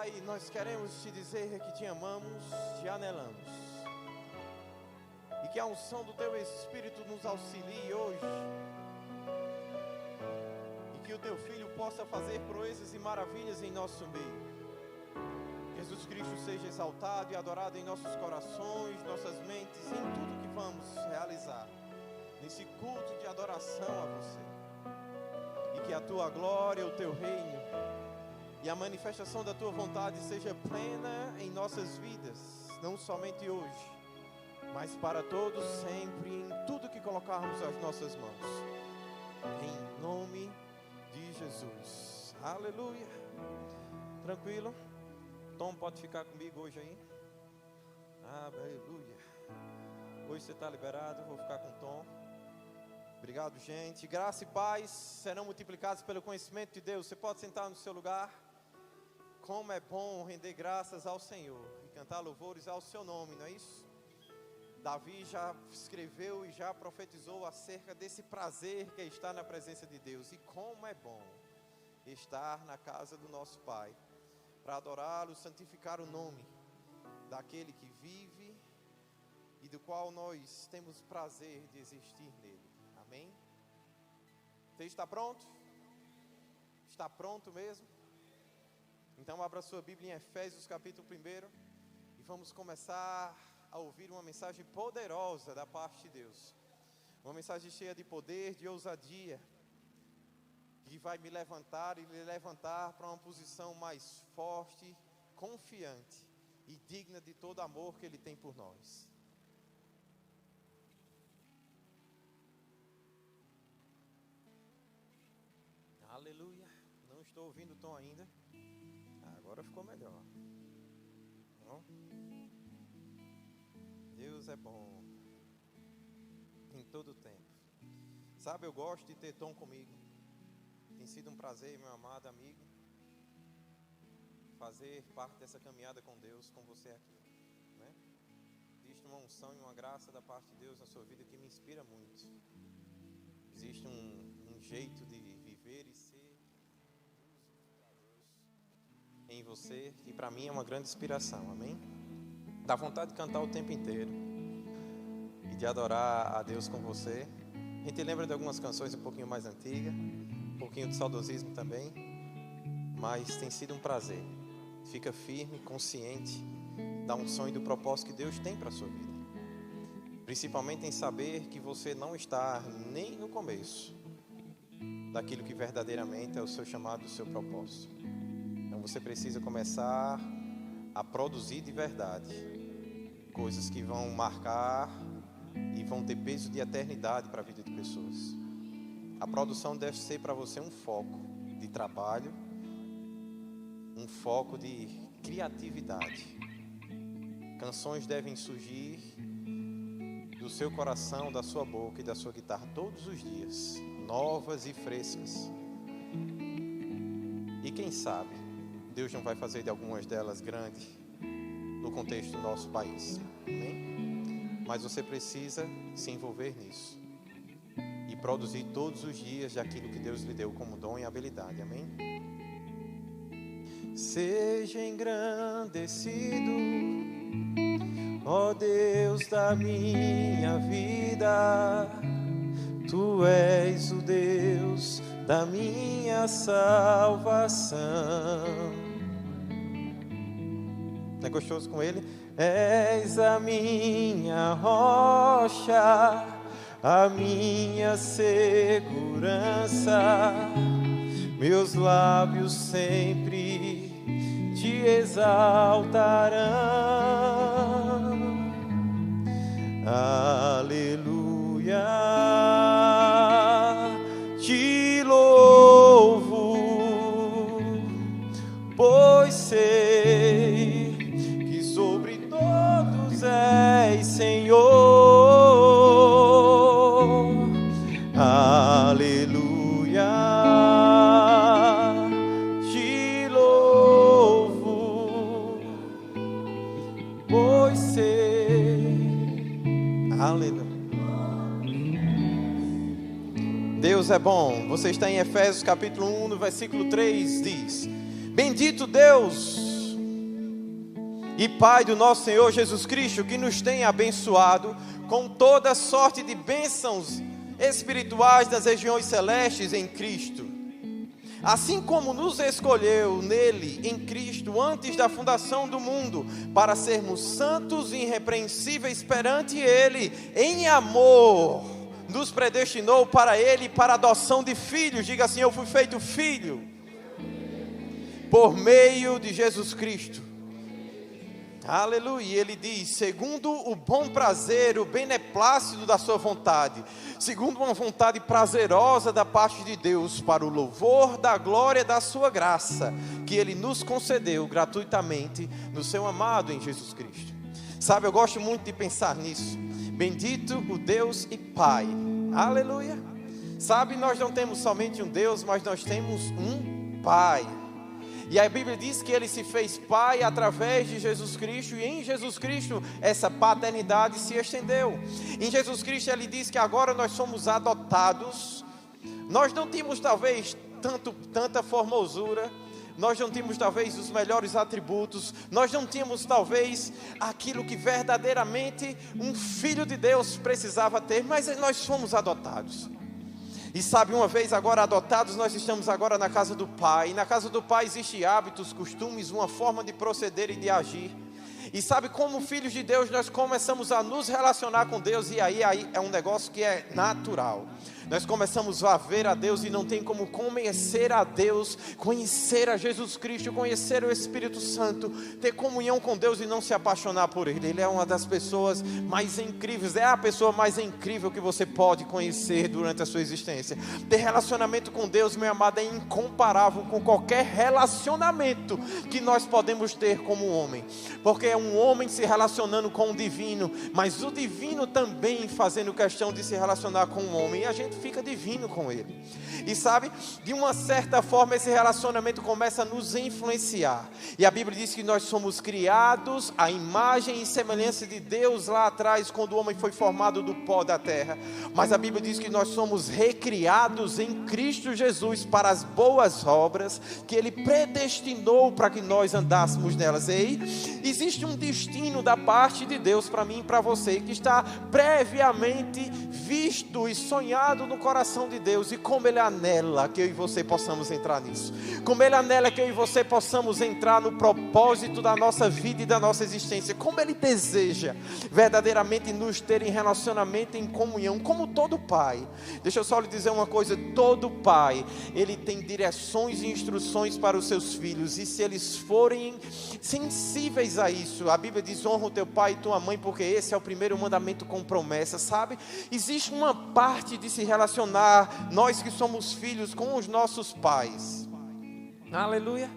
Pai, nós queremos te dizer que te amamos, te anelamos. E que a unção do Teu Espírito nos auxilie hoje. E que o Teu Filho possa fazer proezas e maravilhas em nosso meio. Jesus Cristo seja exaltado e adorado em nossos corações, nossas mentes, em tudo que vamos realizar. Nesse culto de adoração a Você. E que a Tua glória, o Teu reino e a manifestação da Tua vontade seja plena em nossas vidas, não somente hoje, mas para todos sempre, em tudo que colocarmos as nossas mãos. Em nome de Jesus. Aleluia. Tranquilo? Tom, pode ficar comigo hoje aí? Aleluia. Hoje você está liberado, vou ficar com o Tom. Obrigado, gente. Graça e paz serão multiplicados pelo conhecimento de Deus. Você pode sentar no seu lugar. Como é bom render graças ao Senhor e cantar louvores ao seu nome, não é isso? Davi já escreveu e já profetizou acerca desse prazer que é estar na presença de Deus. E como é bom estar na casa do nosso Pai, para adorá-lo, santificar o nome daquele que vive e do qual nós temos prazer de existir nele. Amém? Você está pronto? Está pronto mesmo? Então abra sua Bíblia em Efésios capítulo 1 e vamos começar a ouvir uma mensagem poderosa da parte de Deus. Uma mensagem cheia de poder, de ousadia, que vai me levantar e lhe levantar para uma posição mais forte, confiante e digna de todo amor que Ele tem por nós. Aleluia. Não estou ouvindo o tom ainda. Agora ficou melhor. Bom? Deus é bom em todo o tempo. Sabe, eu gosto de ter Tom comigo. Tem sido um prazer, meu amado amigo, fazer parte dessa caminhada com Deus, com você aqui, né? Existe uma unção e uma graça da parte de Deus na sua vida que me inspira muito. Existe um jeito de viver e ser em você, que para mim é uma grande inspiração, amém? Dá vontade de cantar o tempo inteiro e de adorar a Deus com você. A gente lembra de algumas canções um pouquinho mais antigas, um pouquinho de saudosismo também, mas tem sido um prazer. Fica firme, consciente da unção e do propósito que Deus tem para a sua vida, principalmente em saber que você não está nem no começo daquilo que verdadeiramente é o seu chamado, o seu propósito. Você precisa começar a produzir de verdade coisas que vão marcar e vão ter peso de eternidade para a vida de pessoas. A produção deve ser para você um foco de trabalho, um foco de criatividade. Canções devem surgir do seu coração, da sua boca e da sua guitarra todos os dias, novas e frescas. E quem sabe Deus não vai fazer de algumas delas grandes no contexto do nosso país, amém? Mas você precisa se envolver nisso e produzir todos os dias daquilo que Deus lhe deu como dom e habilidade, amém? Seja engrandecido, ó Deus da minha vida, Tu és o Deus da minha salvação. É gostoso com ele? És a minha rocha, a minha segurança, meus lábios sempre te exaltarão. Aleluia, te louvo, pois sei que sobre todos és Senhor. Aleluia, te louvo, pois sei. Aleluia. Deus é bom. Você está em Efésios capítulo 1, no versículo 3, diz: Bendito Deus e Pai do nosso Senhor Jesus Cristo, que nos tem abençoado com toda sorte de bênçãos espirituais nas regiões celestes em Cristo. Assim como nos escolheu nele, em Cristo, antes da fundação do mundo, para sermos santos e irrepreensíveis perante ele, em amor, nos predestinou para ele, para a adoção de filhos. Diga assim: eu fui feito filho, por meio de Jesus Cristo. Aleluia. E ele diz: segundo o bom prazer, o beneplácito da sua vontade, segundo uma vontade prazerosa da parte de Deus, para o louvor da glória da sua graça, que ele nos concedeu gratuitamente no seu amado em Jesus Cristo. Sabe, eu gosto muito de pensar nisso. Bendito o Deus e Pai. Aleluia. Sabe, nós não temos somente um Deus, mas nós temos um Pai. E a Bíblia diz que ele se fez Pai através de Jesus Cristo, e em Jesus Cristo essa paternidade se estendeu. Em Jesus Cristo ele diz que agora nós somos adotados. Nós não tínhamos talvez tanta formosura, nós não tínhamos talvez os melhores atributos, nós não tínhamos talvez aquilo que verdadeiramente um filho de Deus precisava ter, mas nós fomos adotados. E sabe, uma vez agora adotados, nós estamos agora na casa do Pai. E na casa do Pai existem hábitos, costumes, uma forma de proceder e de agir. E sabe, como filhos de Deus, nós começamos a nos relacionar com Deus. E aí é um negócio que é natural. Nós começamos a ver a Deus e não tem como conhecer a Deus, conhecer a Jesus Cristo, conhecer o Espírito Santo, ter comunhão com Deus e não se apaixonar por Ele. Ele é uma das pessoas mais incríveis, é a pessoa mais incrível que você pode conhecer durante a sua existência. Ter relacionamento com Deus, meu amado, é incomparável com qualquer relacionamento que nós podemos ter como homem, porque é um homem se relacionando com o divino, mas o divino também fazendo questão de se relacionar com o homem, e a gente fica divino com ele. E sabe, de uma certa forma esse relacionamento começa a nos influenciar. E a Bíblia diz que nós somos criados à imagem e semelhança de Deus lá atrás, quando o homem foi formado do pó da terra. Mas a Bíblia diz que nós somos recriados em Cristo Jesus para as boas obras que Ele predestinou para que nós andássemos nelas. E aí, existe um destino da parte de Deus para mim e para você, que está previamente visto e sonhado no coração de Deus, e como Ele anela que eu e você possamos entrar nisso, como Ele anela que eu e você possamos entrar no propósito da nossa vida e da nossa existência, como Ele deseja verdadeiramente nos ter em relacionamento, em comunhão, como todo pai. Deixa eu só lhe dizer uma coisa: todo pai, ele tem direções e instruções para os seus filhos, e se eles forem sensíveis a isso, a Bíblia diz: honra o teu pai e tua mãe, porque esse é o primeiro mandamento com promessa. Sabe, existe uma parte de se relacionar, nós que somos filhos, com os nossos pais. Aleluia.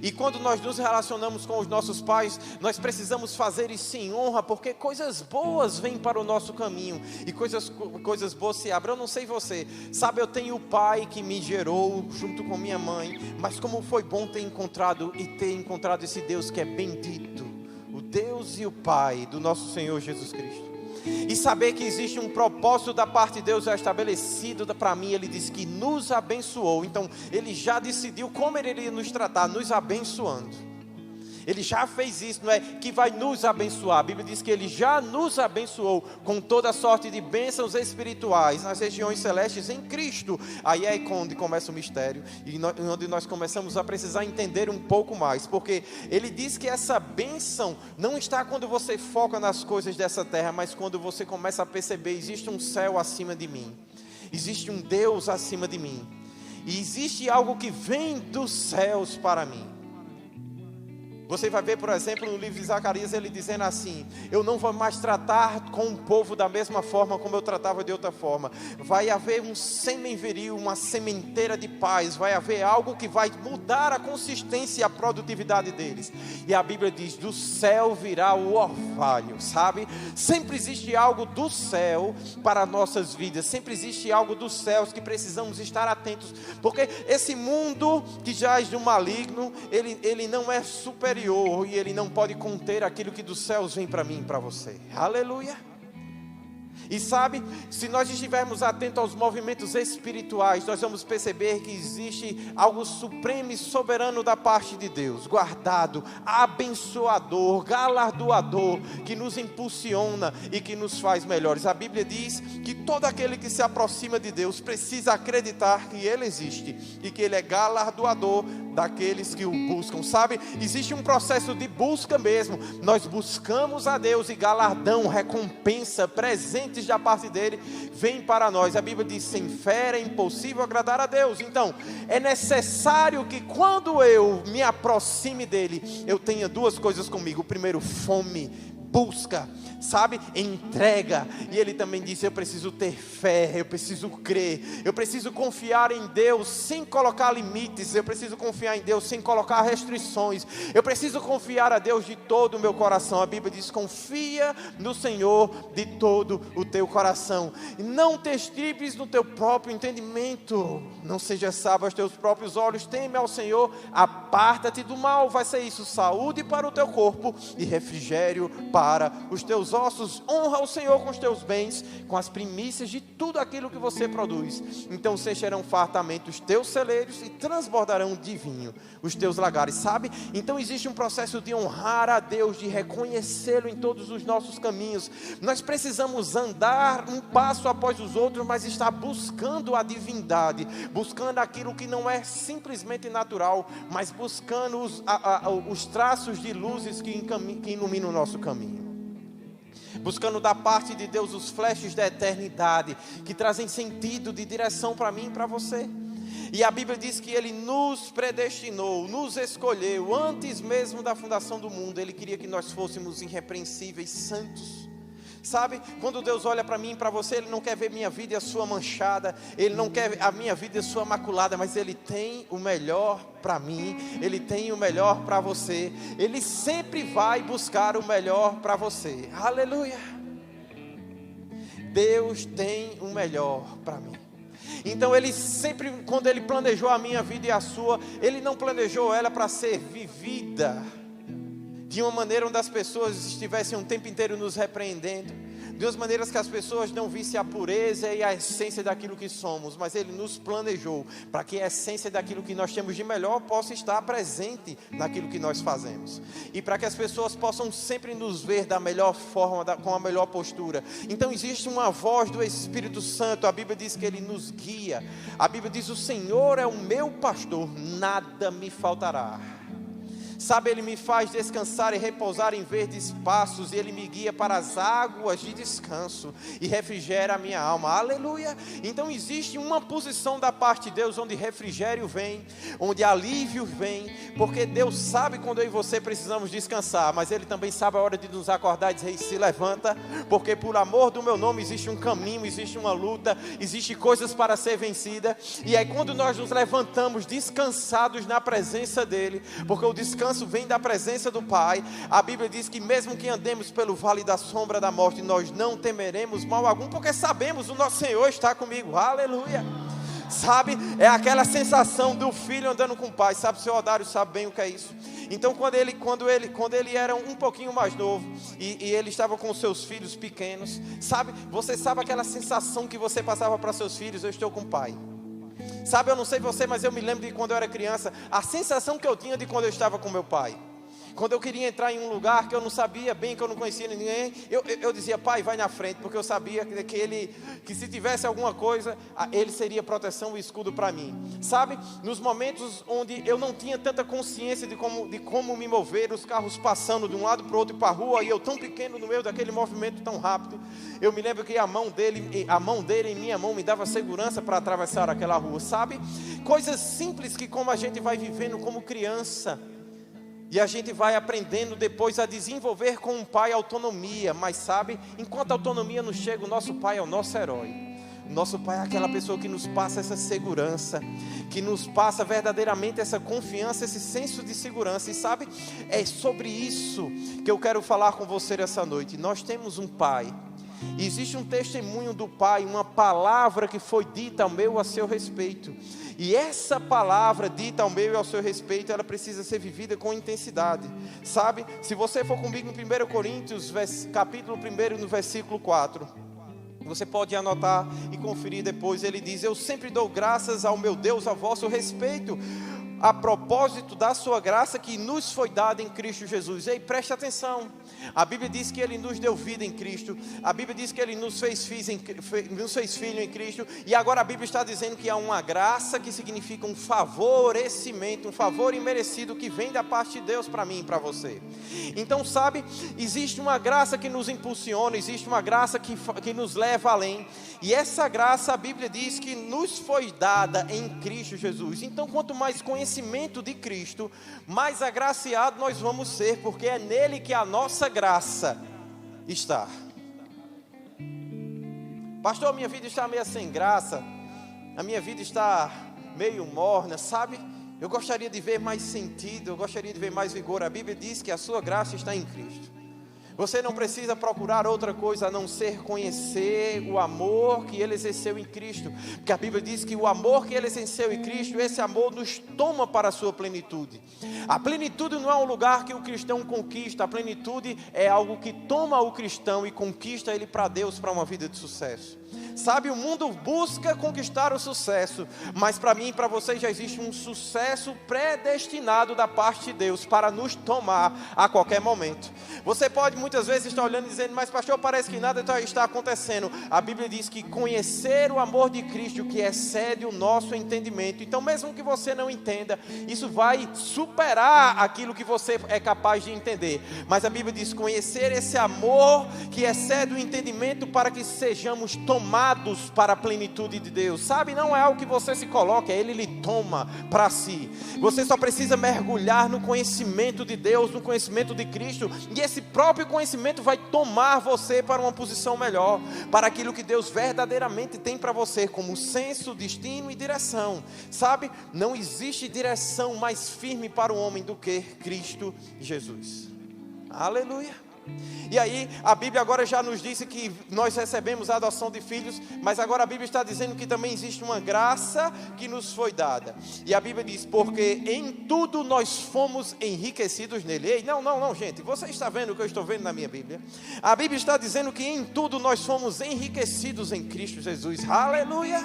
E quando nós nos relacionamos com os nossos pais, nós precisamos fazer isso em honra, porque coisas boas vêm para o nosso caminho, e coisas boas se abrem. Eu não sei você, sabe, eu tenho o pai que me gerou junto com minha mãe, mas como foi bom ter encontrado esse Deus que é bendito, o Deus e o Pai do nosso Senhor Jesus Cristo. E saber que existe um propósito da parte de Deus já estabelecido para mim. Ele diz que nos abençoou, então Ele já decidiu como Ele iria nos tratar, nos abençoando. Ele já fez isso, não é que vai nos abençoar. A Bíblia diz que Ele já nos abençoou com toda sorte de bênçãos espirituais nas regiões celestes em Cristo. Aí é onde começa o mistério, e onde nós começamos a precisar entender um pouco mais, porque Ele diz que essa bênção não está quando você foca nas coisas dessa terra, mas quando você começa a perceber: existe um céu acima de mim, existe um Deus acima de mim, e existe algo que vem dos céus para mim. Você vai ver, por exemplo, no livro de Zacarias, ele dizendo assim: eu não vou mais tratar com o povo da mesma forma como eu tratava de outra forma. Vai haver um sêmen viril, uma sementeira de paz. Vai haver algo que vai mudar a consistência e a produtividade deles. E a Bíblia diz: do céu virá o orvalho, sabe? Sempre existe algo do céu para nossas vidas. Sempre existe algo dos céus que precisamos estar atentos. Porque esse mundo que jaz do maligno, ele não é superior, e ele não pode conter aquilo que dos céus vem para mim e para você. Aleluia. E sabe, se nós estivermos atentos aos movimentos espirituais, nós vamos perceber que existe algo supremo e soberano da parte de Deus, guardado, abençoador, galardoador, que nos impulsiona e que nos faz melhores. A Bíblia diz que todo aquele que se aproxima de Deus precisa acreditar que Ele existe e que Ele é galardoador daqueles que o buscam. Sabe, existe um processo de busca mesmo. Nós buscamos a Deus e galardão, recompensa, presentes da parte dele vem para nós. A Bíblia diz: sem fé é impossível agradar a Deus. Então é necessário que quando eu me aproxime dele, eu tenha duas coisas comigo. Primeiro, fome, busca, sabe, entrega. E ele também disse: eu preciso ter fé, eu preciso crer, eu preciso confiar em Deus sem colocar limites, eu preciso confiar em Deus sem colocar restrições, eu preciso confiar a Deus de todo o meu coração. A Bíblia diz: confia no Senhor de todo o teu coração, e não te estribes no teu próprio entendimento, não seja sábio aos teus próprios olhos, teme ao Senhor, aparta-te do mal. Vai ser isso: saúde para o teu corpo e refrigério para os teus ossos. Honra o Senhor com os teus bens, com as primícias de tudo aquilo que você produz. Então se encherão fartamente os teus celeiros e transbordarão de vinho os teus lagares. Sabe? Então existe um processo de honrar a Deus, de reconhecê-lo em todos os nossos caminhos. Nós precisamos andar um passo após os outros, mas estar buscando a divindade, buscando aquilo que não é simplesmente natural, mas buscando os traços de luzes que iluminam o nosso caminho. Buscando da parte de Deus os flashes da eternidade, que trazem sentido de direção para mim e para você. E a Bíblia diz que Ele nos predestinou, nos escolheu, antes mesmo da fundação do mundo. Ele queria que nós fôssemos irrepreensíveis, santos. Sabe, quando Deus olha para mim e para você, Ele não quer ver minha vida e a sua manchada, Ele não quer a minha vida e a sua maculada, mas Ele tem o melhor para mim, Ele tem o melhor para você, Ele sempre vai buscar o melhor para você. Aleluia! Deus tem o melhor para mim. Então Ele sempre, quando Ele planejou a minha vida e a sua, Ele não planejou ela para ser vivida de uma maneira onde as pessoas estivessem um tempo inteiro nos repreendendo, de umas maneiras que as pessoas não vissem a pureza e a essência daquilo que somos, mas Ele nos planejou para que a essência daquilo que nós temos de melhor possa estar presente naquilo que nós fazemos, e para que as pessoas possam sempre nos ver da melhor forma, com a melhor postura. Então existe uma voz do Espírito Santo. A Bíblia diz que Ele nos guia. A Bíblia diz: o Senhor é o meu pastor, nada me faltará. Sabe, Ele me faz descansar e repousar em verdes pastos, e Ele me guia para as águas de descanso e refrigera a minha alma. Aleluia! Então existe uma posição da parte de Deus onde refrigério vem, onde alívio vem, porque Deus sabe quando eu e você precisamos descansar, mas Ele também sabe a hora de nos acordar e dizer: se levanta, porque por amor do meu nome existe um caminho, existe uma luta, existe coisas para ser vencida. E aí quando nós nos levantamos descansados na presença dEle, porque o descanso vem da presença do Pai, a Bíblia diz que mesmo que andemos pelo vale da sombra da morte, nós não temeremos mal algum, porque sabemos o nosso Senhor está comigo. Aleluia! Sabe, é aquela sensação do filho andando com o pai. Sabe, o seu Odário sabe bem o que é isso. Então quando ele era um pouquinho mais novo, e ele estava com os seus filhos pequenos, sabe, você sabe aquela sensação que você passava para seus filhos: eu estou com o pai. Sabe, eu não sei você, mas eu me lembro de quando eu era criança, a sensação que eu tinha de quando eu estava com meu pai. Quando eu queria entrar em um lugar que eu não sabia bem, que eu não conhecia ninguém, eu dizia: pai, vai na frente, porque eu sabia que se tivesse alguma coisa, ele seria proteção e escudo para mim. Sabe, nos momentos onde eu não tinha tanta consciência de como me mover, os carros passando de um lado para o outro e para a rua, e eu tão pequeno no meio daquele movimento tão rápido, eu me lembro que a mão dele em minha mão me dava segurança para atravessar aquela rua. Sabe, coisas simples que como a gente vai vivendo como criança, e a gente vai aprendendo depois a desenvolver com o pai autonomia. Mas sabe, enquanto a autonomia não chega, o nosso pai é o nosso herói. O nosso pai é aquela pessoa que nos passa essa segurança, que nos passa verdadeiramente essa confiança, esse senso de segurança. E sabe, é sobre isso que eu quero falar com você essa noite. Nós temos um pai. Existe um testemunho do pai, uma palavra que foi dita ao meu e a seu respeito. E essa palavra dita ao meu e ao seu respeito, ela precisa ser vivida com intensidade. Sabe, se você for comigo em 1 Coríntios, capítulo 1, no versículo 4. Você pode anotar e conferir depois. Ele diz: eu sempre dou graças ao meu Deus a vosso respeito, a propósito da sua graça que nos foi dada em Cristo Jesus. Ei, preste atenção. A Bíblia diz que Ele nos deu vida em Cristo. A Bíblia diz que Ele nos fez filho em Cristo. E agora a Bíblia está dizendo que há uma graça que significa um favorecimento, um favor imerecido que vem da parte de Deus para mim e para você. Então, sabe, existe uma graça que nos impulsiona, existe uma graça que nos leva além. E essa graça, a Bíblia diz que nos foi dada em Cristo Jesus. Então, quanto mais conhecimento de Cristo, mais agraciado nós vamos ser, porque é nele que a nossa graça está. Pastor, minha vida está meio sem graça, a minha vida está meio morna, sabe? Eu gostaria de ver mais sentido, eu gostaria de ver mais vigor. A Bíblia diz que a sua graça está em Cristo. Você não precisa procurar outra coisa a não ser conhecer o amor que Ele exerceu em Cristo. Porque a Bíblia diz que o amor que Ele exerceu em Cristo, esse amor nos toma para a sua plenitude. A plenitude não é um lugar que o cristão conquista. A plenitude é algo que toma o cristão e conquista ele para Deus, para uma vida de sucesso. Sabe, o mundo busca conquistar o sucesso, mas para mim e para você já existe um sucesso predestinado da parte de Deus para nos tomar a qualquer momento. Você pode muitas vezes estar olhando e dizendo: mas pastor, parece que nada está acontecendo. A Bíblia diz que conhecer o amor de Cristo que excede o nosso entendimento. Então, mesmo que você não entenda, isso vai superar aquilo que você é capaz de entender. Mas a Bíblia diz: conhecer esse amor que excede o entendimento para que sejamos tomados para a plenitude de Deus. Sabe, não é algo que você se coloca, Ele lhe toma para si. Você só precisa mergulhar no conhecimento de Deus, no conhecimento de Cristo, e esse próprio conhecimento vai tomar você para uma posição melhor, para aquilo que Deus verdadeiramente tem para você, como senso, destino e direção. Sabe, não existe direção mais firme para o homem do que Cristo Jesus. Aleluia. E aí, a Bíblia agora já nos disse que nós recebemos a adoção de filhos, mas agora a Bíblia está dizendo que também existe uma graça que nos foi dada. E a Bíblia diz: porque em tudo nós fomos enriquecidos nele. Ei, não, gente, você está vendo o que eu estou vendo na minha Bíblia? A Bíblia está dizendo que em tudo nós fomos enriquecidos em Cristo Jesus. Aleluia!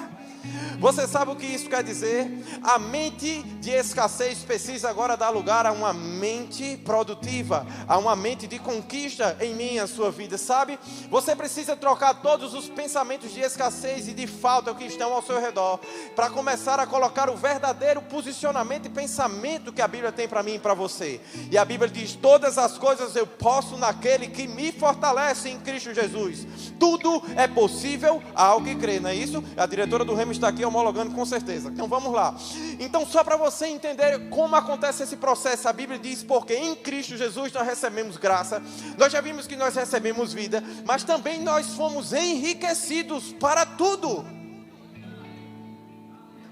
Você sabe o que isso quer dizer? A mente de escassez precisa agora dar lugar a uma mente produtiva, a uma mente de conquista em mim e a sua vida, sabe? Você precisa trocar todos os pensamentos de escassez e de falta que estão ao seu redor, para começar a colocar o verdadeiro posicionamento e pensamento que a Bíblia tem para mim e para você. E a Bíblia diz: todas as coisas eu posso naquele que me fortalece em Cristo Jesus. Tudo é possível ao que crê, não é isso? A diretora do Remo está aqui homologando com certeza. Então vamos lá. Então, só para você entender como acontece esse processo, a Bíblia diz: porque em Cristo Jesus nós recebemos graça. Nós já vimos que nós recebemos vida, mas também nós fomos enriquecidos para tudo.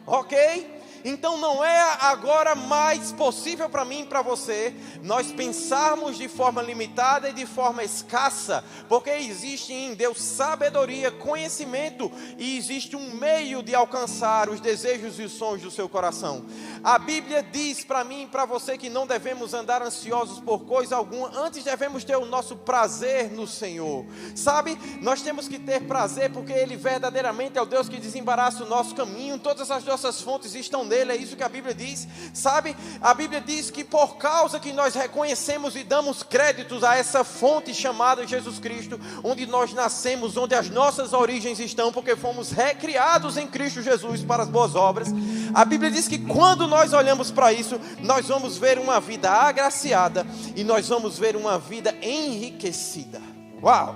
Ok? Então não é agora mais possível para mim e para você nós pensarmos de forma limitada e de forma escassa, porque existe em Deus sabedoria, conhecimento, e existe um meio de alcançar os desejos e os sonhos do seu coração. A Bíblia diz para mim e para você que não devemos andar ansiosos por coisa alguma, antes devemos ter o nosso prazer no Senhor. Sabe, nós temos que ter prazer porque Ele verdadeiramente é o Deus que desembaraça o nosso caminho, todas as nossas fontes estão nele, é isso que a Bíblia diz. Sabe, a Bíblia diz que por causa que nós reconhecemos e damos créditos a essa fonte chamada Jesus Cristo, onde nós nascemos, onde as nossas origens estão, porque fomos recriados em Cristo Jesus para as boas obras. A Bíblia diz que quando nós olhamos para isso, nós vamos ver uma vida agraciada e nós vamos ver uma vida enriquecida. Uau!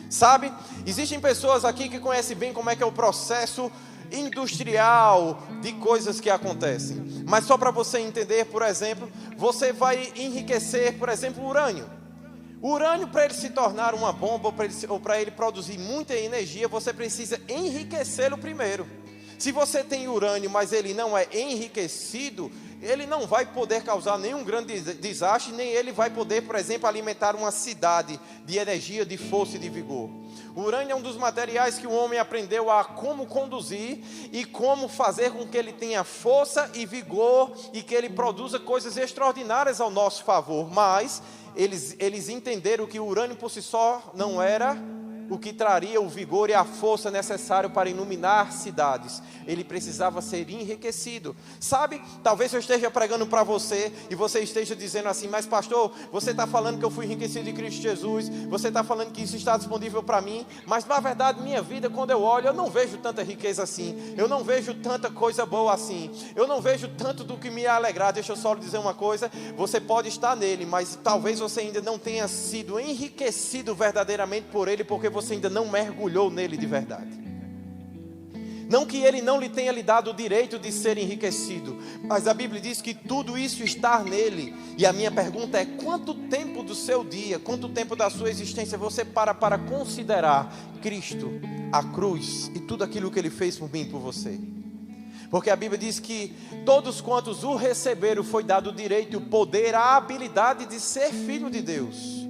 Sabe, existem pessoas aqui que conhecem bem como é que é o processo industrial de coisas que acontecem. Mas só para você entender, por exemplo, você vai enriquecer, por exemplo, o urânio. O urânio, para ele se tornar uma bomba ou para ele produzir muita energia, você precisa enriquecê-lo primeiro. Se você tem urânio, mas ele não é enriquecido, ele não vai poder causar nenhum grande desastre, nem ele vai poder, por exemplo, alimentar uma cidade de energia, de força e de vigor. O urânio é um dos materiais que o homem aprendeu a como conduzir e como fazer com que ele tenha força e vigor e que ele produza coisas extraordinárias ao nosso favor. Mas eles entenderam que o urânio por si só não era o que traria o vigor e a força necessário para iluminar cidades. Ele precisava ser enriquecido. Sabe, talvez eu esteja pregando para você e você esteja dizendo assim: mas pastor, você está falando que eu fui enriquecido em Cristo Jesus, você está falando que isso está disponível para mim, mas na verdade minha vida, quando eu olho, eu não vejo tanta riqueza assim, eu não vejo tanta coisa boa assim, eu não vejo tanto do que me alegrar. Deixa eu só lhe dizer uma coisa: você pode estar nele, mas talvez você ainda não tenha sido enriquecido verdadeiramente por ele, porque você ainda não mergulhou nele de verdade. Não que ele não lhe tenha lhe dado o direito de ser enriquecido, mas a Bíblia diz que tudo isso está nele. E a minha pergunta é: quanto tempo do seu dia, quanto tempo da sua existência você para considerar Cristo, a cruz e tudo aquilo que ele fez por mim e por você? Porque a Bíblia diz que todos quantos o receberam foi dado o direito, o poder, a habilidade de ser filho de Deus.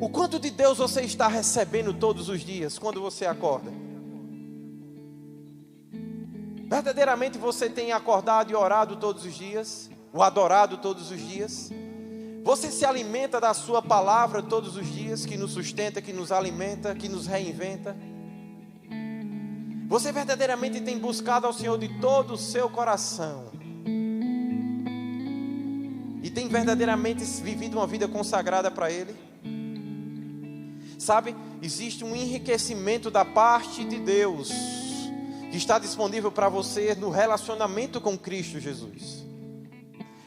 O quanto de Deus você está recebendo todos os dias quando você acorda? Verdadeiramente você tem acordado e orado todos os dias? O adorado todos os dias? Você se alimenta da sua palavra todos os dias, que nos sustenta, que nos alimenta, que nos reinventa? Você verdadeiramente tem buscado ao Senhor de todo o seu coração? E tem verdadeiramente vivido uma vida consagrada para Ele? Sabe, existe um enriquecimento da parte de Deus que está disponível para você no relacionamento com Cristo Jesus.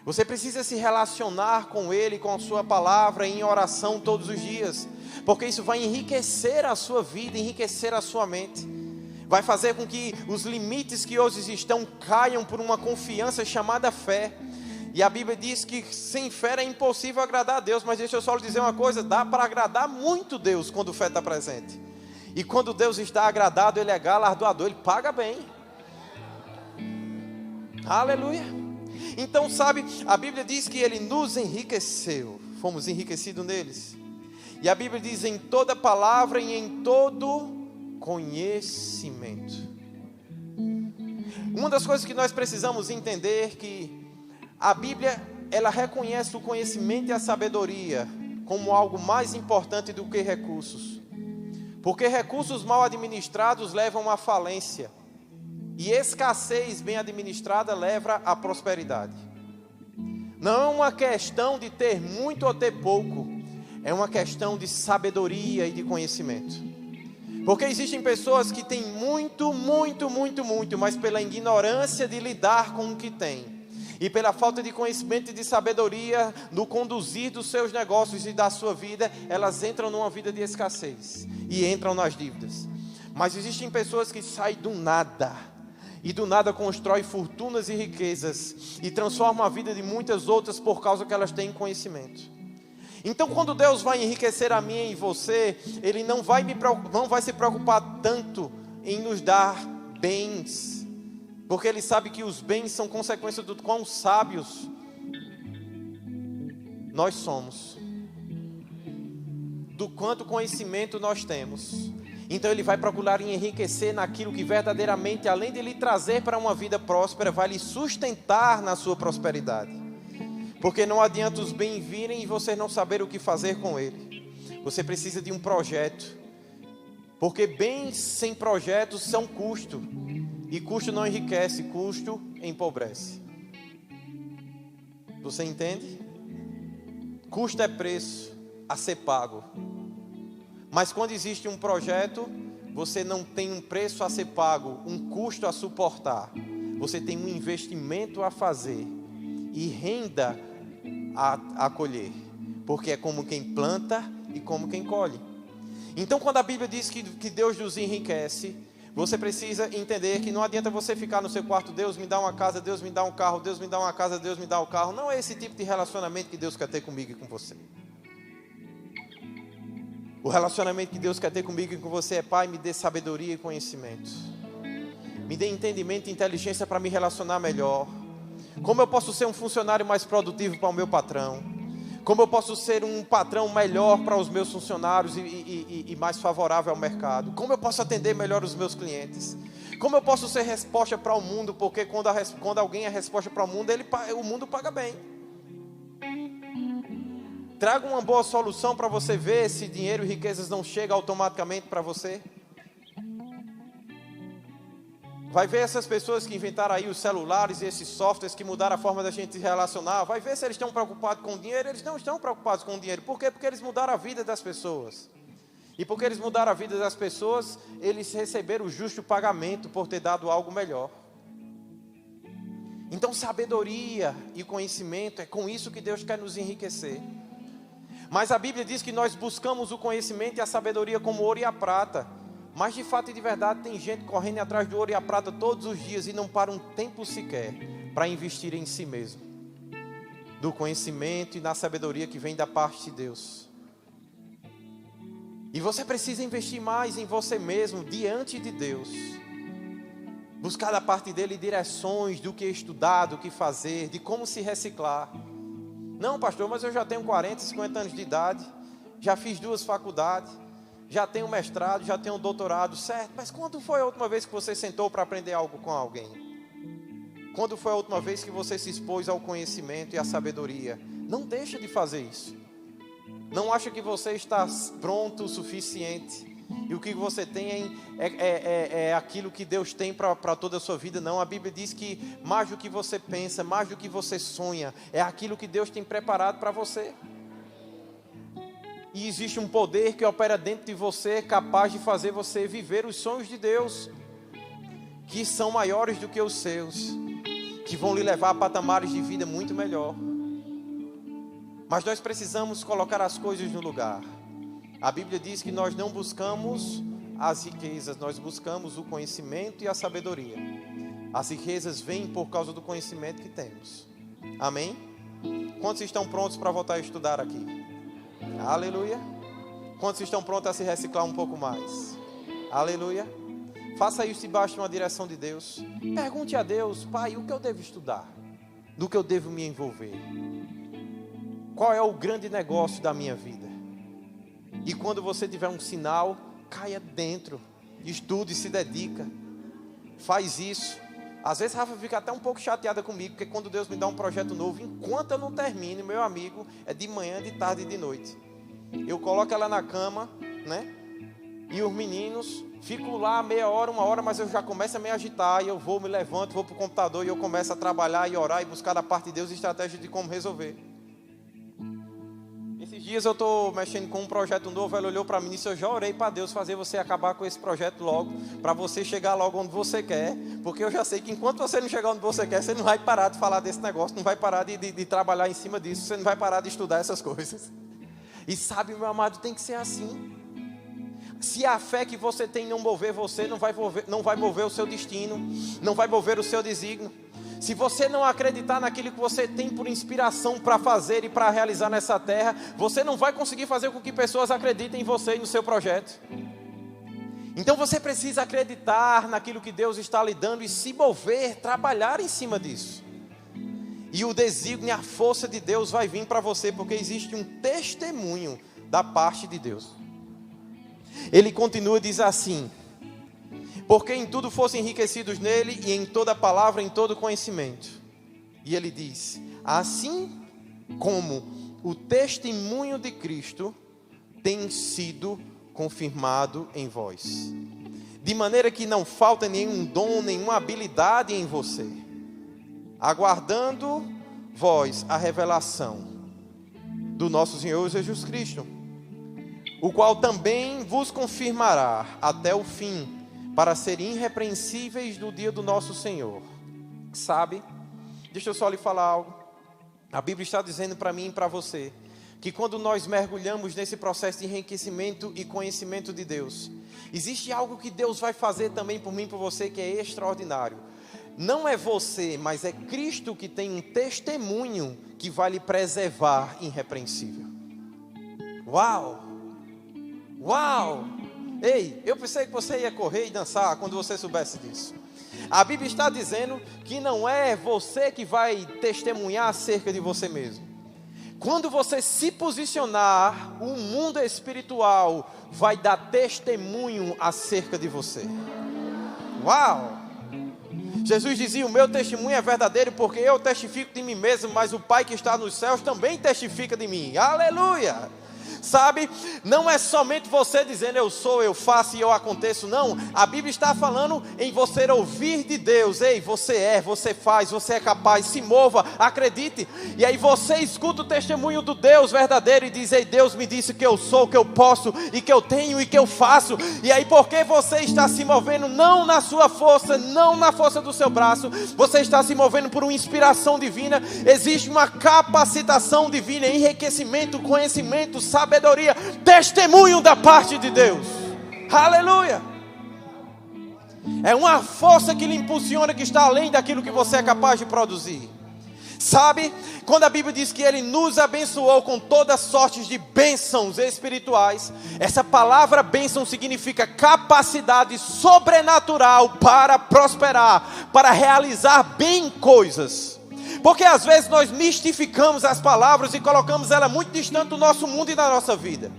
Você precisa se relacionar com Ele, com a sua palavra, em oração todos os dias, porque isso vai enriquecer a sua vida, enriquecer a sua mente, vai fazer com que os limites que hoje estão caiam por uma confiança chamada fé. E a Bíblia diz que sem fé é impossível agradar a Deus, mas deixa eu só lhe dizer uma coisa: dá para agradar muito Deus quando fé está presente. E quando Deus está agradado, Ele é galardoador, Ele paga bem. Aleluia. Então, sabe, a Bíblia diz que Ele nos enriqueceu, fomos enriquecidos neles. E a Bíblia diz: em toda palavra e em todo conhecimento. Uma das coisas que nós precisamos entender é que a Bíblia, ela reconhece o conhecimento e a sabedoria como algo mais importante do que recursos. Porque recursos mal administrados levam à falência, e escassez bem administrada leva à prosperidade. Não é uma questão de ter muito ou ter pouco, é uma questão de sabedoria e de conhecimento. Porque existem pessoas que têm muito, mas pela ignorância de lidar com o que têm, e pela falta de conhecimento e de sabedoria no conduzir dos seus negócios e da sua vida, elas entram numa vida de escassez e entram nas dívidas. Mas existem pessoas que saem do nada, e do nada constroem fortunas e riquezas, e transformam a vida de muitas outras por causa que elas têm conhecimento. Então, quando Deus vai enriquecer a mim e você, Ele não vai se preocupar tanto em nos dar bens, porque Ele sabe que os bens são consequência do quão sábios nós somos, do quanto conhecimento nós temos. Então Ele vai procurar enriquecer naquilo que verdadeiramente, além de lhe trazer para uma vida próspera, vai lhe sustentar na sua prosperidade. Porque não adianta os bens virem e você não saber o que fazer com ele. Você precisa de um projeto, porque bens sem projetos são custo, e custo não enriquece, custo empobrece. Você entende? Custo é preço a ser pago. Mas quando existe um projeto, você não tem um preço a ser pago, um custo a suportar. Você tem um investimento a fazer e renda a colher. Porque é como quem planta e como quem colhe. Então, quando a Bíblia diz que Deus nos enriquece, você precisa entender que não adianta você ficar no seu quarto: Deus me dá uma casa, Deus me dá um carro, Deus me dá uma casa, Deus me dá um carro. Não é esse tipo de relacionamento que Deus quer ter comigo e com você. O relacionamento que Deus quer ter comigo e com você é: Pai, me dê sabedoria e conhecimento, me dê entendimento e inteligência para me relacionar melhor. Como eu posso ser um funcionário mais produtivo para o meu patrão? Como eu posso ser um patrão melhor para os meus funcionários e mais favorável ao mercado? Como eu posso atender melhor os meus clientes? Como eu posso ser resposta para o mundo? Porque quando alguém é resposta para o mundo, o mundo paga bem. Traga uma boa solução para você ver se dinheiro e riquezas não chegam automaticamente para você. Vai ver essas pessoas que inventaram aí os celulares e esses softwares que mudaram a forma da gente se relacionar. Vai ver se eles estão preocupados com o dinheiro. Eles não estão preocupados com o dinheiro. Por quê? Porque eles mudaram a vida das pessoas. E porque eles mudaram a vida das pessoas, eles receberam o justo pagamento por ter dado algo melhor. Então, sabedoria e conhecimento, é com isso que Deus quer nos enriquecer. Mas a Bíblia diz que nós buscamos o conhecimento e a sabedoria como ouro e a prata. Mas de fato e de verdade tem gente correndo atrás do ouro e a prata todos os dias e não para um tempo sequer para investir em si mesmo. Do conhecimento e na sabedoria que vem da parte de Deus. E você precisa investir mais em você mesmo, diante de Deus. Buscar da parte dele direções do que estudar, do que fazer, de como se reciclar. Não, pastor, mas eu já tenho 40, 50 anos de idade, já fiz 2 faculdades, já tenho mestrado, já tenho doutorado, certo? Mas quando foi a última vez que você sentou para aprender algo com alguém? Quando foi a última vez que você se expôs ao conhecimento e à sabedoria? Não deixa de fazer isso. Não acha que você está pronto o suficiente. E o que você tem é aquilo que Deus tem para toda a sua vida. Não, a Bíblia diz que mais do que você pensa, mais do que você sonha, é aquilo que Deus tem preparado para você. E existe um poder que opera dentro de você, capaz de fazer você viver os sonhos de Deus, que são maiores do que os seus, que vão lhe levar a patamares de vida muito melhor. Mas nós precisamos colocar as coisas no lugar. A Bíblia diz que nós não buscamos as riquezas, nós buscamos o conhecimento e a sabedoria. As riquezas vêm por causa do conhecimento que temos. Amém? Quantos estão prontos para voltar a estudar aqui? Aleluia. Quantos estão prontos a se reciclar um pouco mais? Aleluia. Faça isso debaixo de uma direção de Deus. Pergunte a Deus: Pai, o que eu devo estudar? Do que eu devo me envolver? Qual é o grande negócio da minha vida? E quando você tiver um sinal, caia dentro, estude, se dedica, faz isso. Às vezes Rafa fica até um pouco chateada comigo, porque quando Deus me dá um projeto novo, enquanto eu não termine, meu amigo, é de manhã, de tarde e de noite. Eu coloco ela na cama, né? E os meninos, fico lá meia hora, 1 hora, mas eu já começo a me agitar, e eu vou, me levanto, vou para o computador, e eu começo a trabalhar e orar, e buscar da parte de Deus estratégia de como resolver. Esses dias eu estou mexendo com um projeto novo, ela olhou para mim e disse: eu já orei para Deus fazer você acabar com esse projeto logo, para você chegar logo onde você quer, porque eu já sei que enquanto você não chegar onde você quer, você não vai parar de falar desse negócio, não vai parar de trabalhar em cima disso, você não vai parar de estudar essas coisas. E sabe, meu amado, tem que ser assim. Se a fé que você tem não mover você, não vai mover o seu destino, não vai mover o seu desígnio. Se você não acreditar naquilo que você tem por inspiração para fazer e para realizar nessa terra, você não vai conseguir fazer com que pessoas acreditem em você e no seu projeto. Então você precisa acreditar naquilo que Deus está lhe dando e se mover, trabalhar em cima disso. E o desígnio e a força de Deus vai vir para você, porque existe um testemunho da parte de Deus. Ele continua e diz assim: porque em tudo fossem enriquecidos nele, e em toda palavra, em todo conhecimento. E ele diz: assim como o testemunho de Cristo tem sido confirmado em vós, de maneira que não falta nenhum dom, nenhuma habilidade em você, aguardando vós a revelação do nosso Senhor Jesus Cristo, o qual também vos confirmará até o fim, para serem irrepreensíveis no dia do nosso Senhor. Sabe? Deixa eu só lhe falar algo. A Bíblia está dizendo para mim e para você, que quando nós mergulhamos nesse processo de enriquecimento e conhecimento de Deus, existe algo que Deus vai fazer também por mim e por você, que é extraordinário. Não é você, mas é Cristo que tem um testemunho que vai lhe preservar irrepreensível. Uau! Uau! Ei, eu pensei que você ia correr e dançar quando você soubesse disso. A Bíblia está dizendo que não é você que vai testemunhar acerca de você mesmo. Quando você se posicionar, o mundo espiritual vai dar testemunho acerca de você. Uau! Jesus dizia: o meu testemunho é verdadeiro, porque eu testifico de mim mesmo, mas o Pai que está nos céus também testifica de mim. Aleluia! Sabe, não é somente você dizendo eu sou, eu faço e eu aconteço, não. A Bíblia está falando em você ouvir de Deus. Ei, você faz, você é capaz, se mova, acredite. E aí você escuta o testemunho do Deus verdadeiro e diz: ei, Deus me disse que eu sou, que eu posso e que eu tenho e que eu faço. E aí porque você está se movendo não na sua força, não na força do seu braço, você está se movendo por uma inspiração divina. Existe uma capacitação divina, enriquecimento, conhecimento, sabedoria, testemunho da parte de Deus. Aleluia! É uma força que lhe impulsiona, que está além daquilo que você é capaz de produzir. Sabe, quando a Bíblia diz que Ele nos abençoou com todas sortes de bênçãos espirituais, essa palavra bênção significa capacidade sobrenatural para prosperar, para realizar bem coisas. Porque às vezes nós mistificamos as palavras e colocamos ela muito distante do nosso mundo e da nossa vida.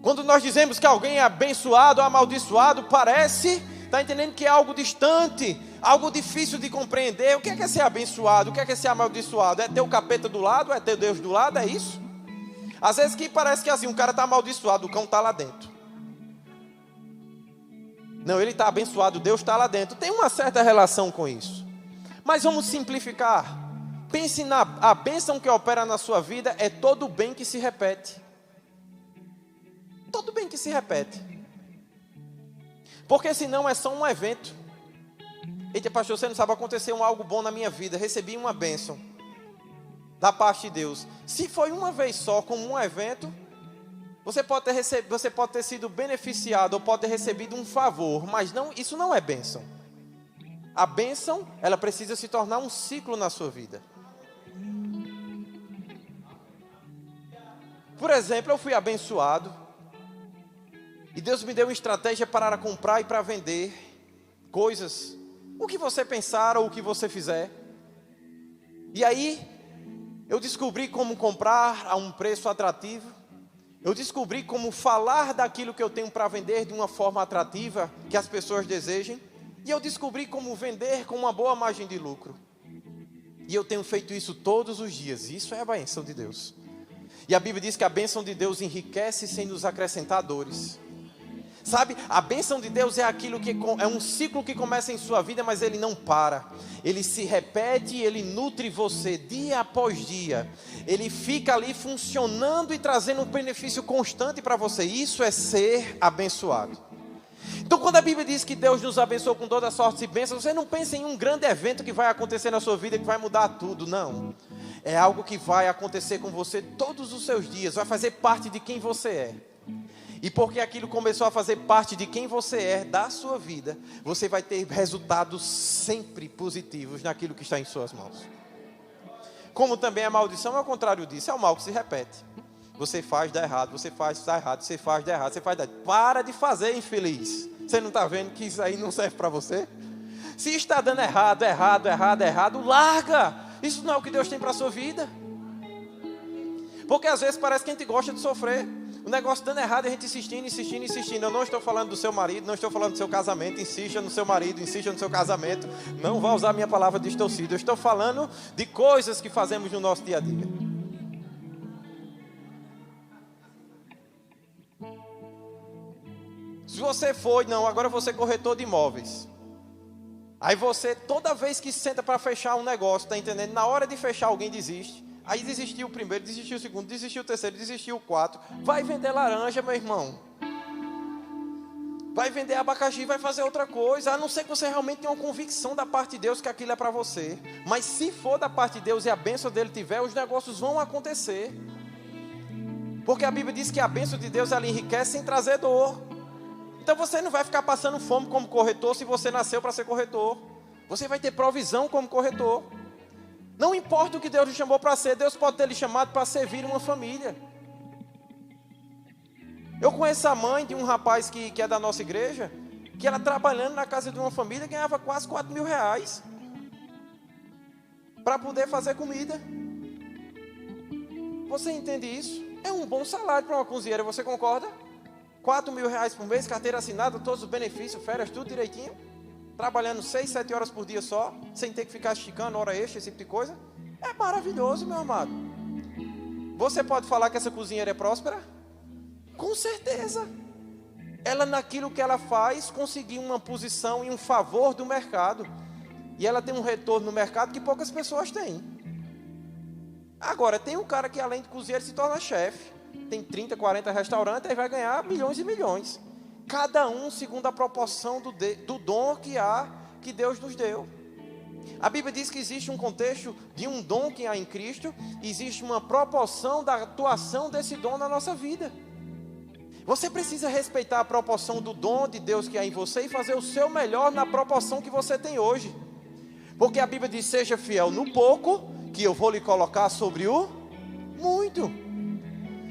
Quando nós dizemos que alguém é abençoado ou amaldiçoado, parece, está entendendo, que é algo distante, algo difícil de compreender. O que é ser abençoado? O que é ser amaldiçoado? É ter o capeta do lado? É ter Deus do lado? É isso? Às vezes que parece que assim, um cara está amaldiçoado, o cão está lá dentro. Não, ele está abençoado, Deus está lá dentro. Tem uma certa relação com isso. Mas vamos simplificar. Pense a bênção que opera na sua vida é todo o bem que se repete. Todo bem que se repete. Porque senão é só um evento. Eita, pastor, você não sabe, aconteceu algo bom na minha vida, recebi uma bênção da parte de Deus. Se foi uma vez só, como um evento, você pode ter sido beneficiado ou pode ter recebido um favor, mas não, isso não é bênção. A bênção, ela precisa se tornar um ciclo na sua vida. Por exemplo, eu fui abençoado e Deus me deu uma estratégia para comprar e para vender coisas. O que você pensar ou o que você fizer. E aí, eu descobri como comprar a um preço atrativo. Eu descobri como falar daquilo que eu tenho para vender de uma forma atrativa, que as pessoas desejem. E eu descobri como vender com uma boa margem de lucro. E eu tenho feito isso todos os dias. Isso é a bênção de Deus. E a Bíblia diz que a bênção de Deus enriquece sem nos acrescentar dores. Sabe, a bênção de Deus é aquilo que é um ciclo que começa em sua vida, mas ele não para. Ele se repete, ele nutre você dia após dia. Ele fica ali funcionando e trazendo um benefício constante para você. Isso é ser abençoado. Então, quando a Bíblia diz que Deus nos abençoou com toda sorte de bênçãos, você não pensa em um grande evento que vai acontecer na sua vida, que vai mudar tudo, não. É algo que vai acontecer com você todos os seus dias, vai fazer parte de quem você é. E porque aquilo começou a fazer parte de quem você é, da sua vida, você vai ter resultados sempre positivos naquilo que está em suas mãos. Como também a maldição é o contrário disso, é o mal que se repete. Você faz, dá errado, você faz, dá errado, você faz, dá errado, você faz, dá errado. Para de fazer, infeliz. Você não está vendo que isso aí não serve para você? Se está dando errado, larga. Isso não é o que Deus tem para a sua vida. Porque às vezes parece que a gente gosta de sofrer. O negócio dando errado e a gente insistindo. Eu não estou falando do seu marido, não estou falando do seu casamento. Insista no seu marido, insista no seu casamento. Não vá usar a minha palavra distorcida. Eu estou falando de coisas que fazemos no nosso dia a dia. Se você agora você é corretor de imóveis. Aí você, toda vez que senta para fechar um negócio, está entendendo? Na hora de fechar, alguém desiste. Aí desistiu o primeiro, desistiu o segundo, desistiu o terceiro, desistiu o quarto. Vai vender laranja, meu irmão. Vai vender abacaxi, vai fazer outra coisa. A não ser que você realmente tenha uma convicção da parte de Deus que aquilo é para você. Mas se for da parte de Deus e a bênção dele tiver, os negócios vão acontecer. Porque a Bíblia diz que a bênção de Deus, ela enriquece sem trazer dor. Então você não vai ficar passando fome como corretor se você nasceu para ser corretor. Você vai ter provisão como corretor. Não importa o que Deus lhe chamou para ser, Deus pode ter lhe chamado para servir uma família. Eu conheço a mãe de um rapaz que é da nossa igreja, que ela trabalhando na casa de uma família ganhava quase 4 mil reais para poder fazer comida. Você entende isso? É um bom salário para uma cozinheira, você concorda? 4 mil reais por mês, carteira assinada, todos os benefícios, férias, tudo direitinho. trabalhando 6, 7 horas por dia só, sem ter que ficar esticando hora extra, esse tipo de coisa. É maravilhoso, meu amado. Você pode falar que essa cozinheira é próspera? Com certeza. Ela, naquilo que ela faz, conseguiu uma posição e um favor do mercado. E ela tem um retorno no mercado que poucas pessoas têm. Agora, tem um cara que além de cozinheiro se torna chefe. Tem 30, 40 restaurantes e vai ganhar milhões e milhões. Cada um segundo a proporção do dom que Deus nos deu. A Bíblia diz que existe um contexto de um dom que há em Cristo. Existe uma proporção da atuação desse dom na nossa vida. Você precisa respeitar a proporção do dom de Deus que há em você e fazer o seu melhor na proporção que você tem hoje. Porque a Bíblia diz, seja fiel no pouco, que eu vou lhe colocar sobre o muito.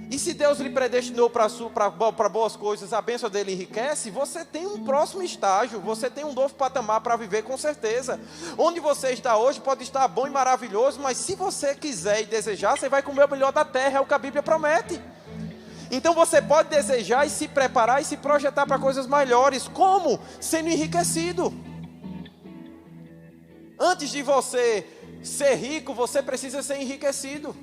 E se Deus lhe predestinou para boas coisas, a bênção dele enriquece, você tem um próximo estágio, você tem um novo patamar para viver com certeza. Onde você está hoje pode estar bom e maravilhoso, mas se você quiser e desejar, você vai comer o melhor da terra, é o que a Bíblia promete. Então você pode desejar e se preparar e se projetar para coisas melhores. Como? Sendo enriquecido. Antes de você ser rico, você precisa ser enriquecido.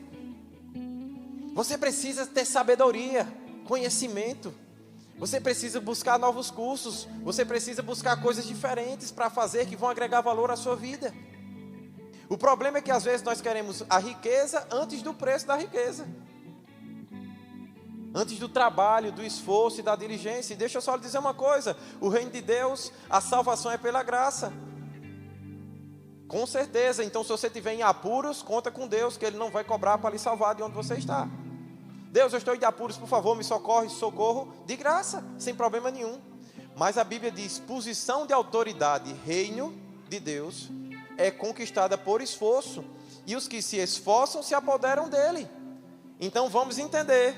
Você precisa ter sabedoria, conhecimento. Você precisa buscar novos cursos. Você precisa buscar coisas diferentes para fazer que vão agregar valor à sua vida. O problema é que às vezes nós queremos a riqueza antes do preço da riqueza. Antes do trabalho, do esforço e da diligência. E deixa eu só lhe dizer uma coisa. O reino de Deus, a salvação é pela graça. Com certeza. Então se você estiver em apuros, conta com Deus, que Ele não vai cobrar para lhe salvar de onde você está. Deus, eu estou em apuros, por favor, me socorro de graça, sem problema nenhum. Mas a Bíblia diz, posição de autoridade, reino de Deus, é conquistada por esforço. E os que se esforçam se apoderam dele. Então vamos entender.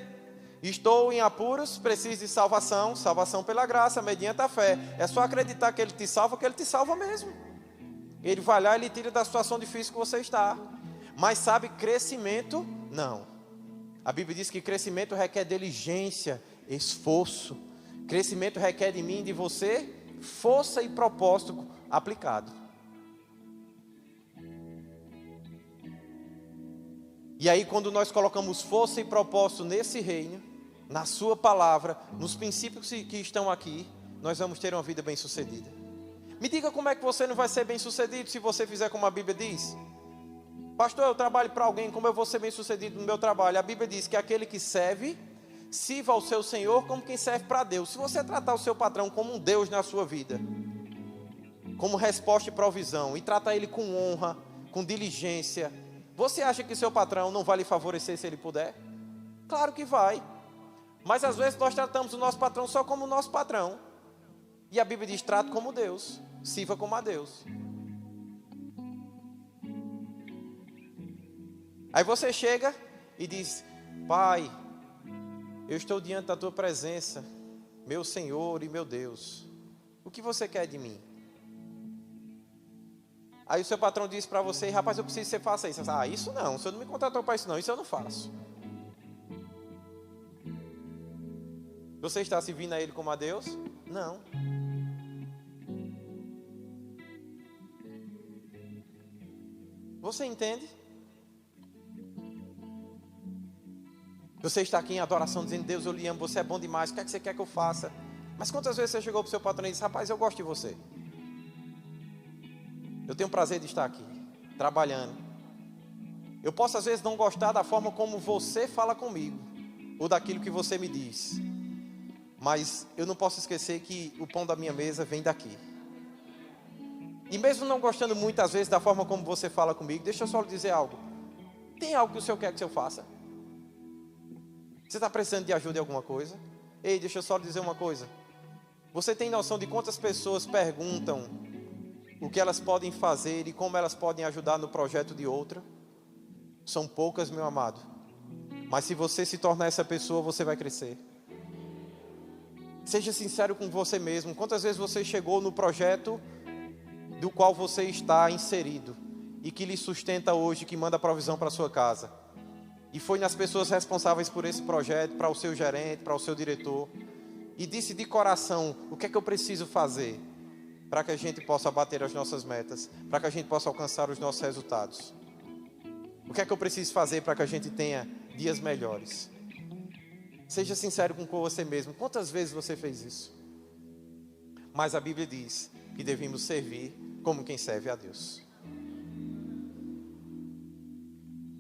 Estou em apuros, preciso de salvação, salvação pela graça, mediante a fé. É só acreditar que Ele te salva, que Ele te salva mesmo. Ele vai lá e Ele tira da situação difícil que você está. Mas sabe, crescimento, não. A Bíblia diz que crescimento requer diligência, esforço. Crescimento requer de mim e de você força e propósito aplicado. E aí quando nós colocamos força e propósito nesse reino, na sua palavra, nos princípios que estão aqui, nós vamos ter uma vida bem-sucedida. Me diga como é que você não vai ser bem-sucedido se você fizer como a Bíblia diz. Pastor, eu trabalho para alguém, como eu vou ser bem-sucedido no meu trabalho? A Bíblia diz que aquele que serve, sirva ao seu Senhor como quem serve para Deus. Se você tratar o seu patrão como um Deus na sua vida, como resposta e provisão, e tratar ele com honra, com diligência, você acha que seu patrão não vai lhe favorecer se ele puder? Claro que vai. Mas às vezes nós tratamos o nosso patrão só como o nosso patrão. E a Bíblia diz, trate como Deus, sirva como a Deus. Aí você chega e diz, Pai, eu estou diante da Tua presença, meu Senhor e meu Deus. O que você quer de mim? Aí o seu patrão diz para você, rapaz, eu preciso que você faça isso. Ah, isso não, o senhor não me contratou para isso não, isso eu não faço. Você está servindo a Ele como a Deus? Não. Você entende? Você está aqui em adoração dizendo, Deus, eu lhe amo, você é bom demais, o que é que você quer que eu faça? Mas quantas vezes você chegou para o seu patrão e disse, rapaz, eu gosto de você. Eu tenho prazer de estar aqui, trabalhando. Eu posso às vezes não gostar da forma como você fala comigo, ou daquilo que você me diz. Mas eu não posso esquecer que o pão da minha mesa vem daqui. E mesmo não gostando muitas vezes da forma como você fala comigo, deixa eu só lhe dizer algo. Tem algo que o Senhor quer que eu faça? Você está precisando de ajuda em alguma coisa? Ei, deixa eu só lhe dizer uma coisa. Você tem noção de quantas pessoas perguntam o que elas podem fazer e como elas podem ajudar no projeto de outra? São poucas, meu amado. Mas se você se tornar essa pessoa, você vai crescer. Seja sincero com você mesmo. Quantas vezes você chegou no projeto do qual você está inserido e que lhe sustenta hoje, que manda provisão para a sua casa? E foi nas pessoas responsáveis por esse projeto, para o seu gerente, para o seu diretor, e disse de coração, o que é que eu preciso fazer? para que a gente possa bater as nossas metas, para que a gente possa alcançar os nossos resultados? O que é que eu preciso fazer para que a gente tenha dias melhores? Seja sincero com você mesmo. Quantas vezes você fez isso? Mas a Bíblia diz que devemos servir como quem serve a Deus.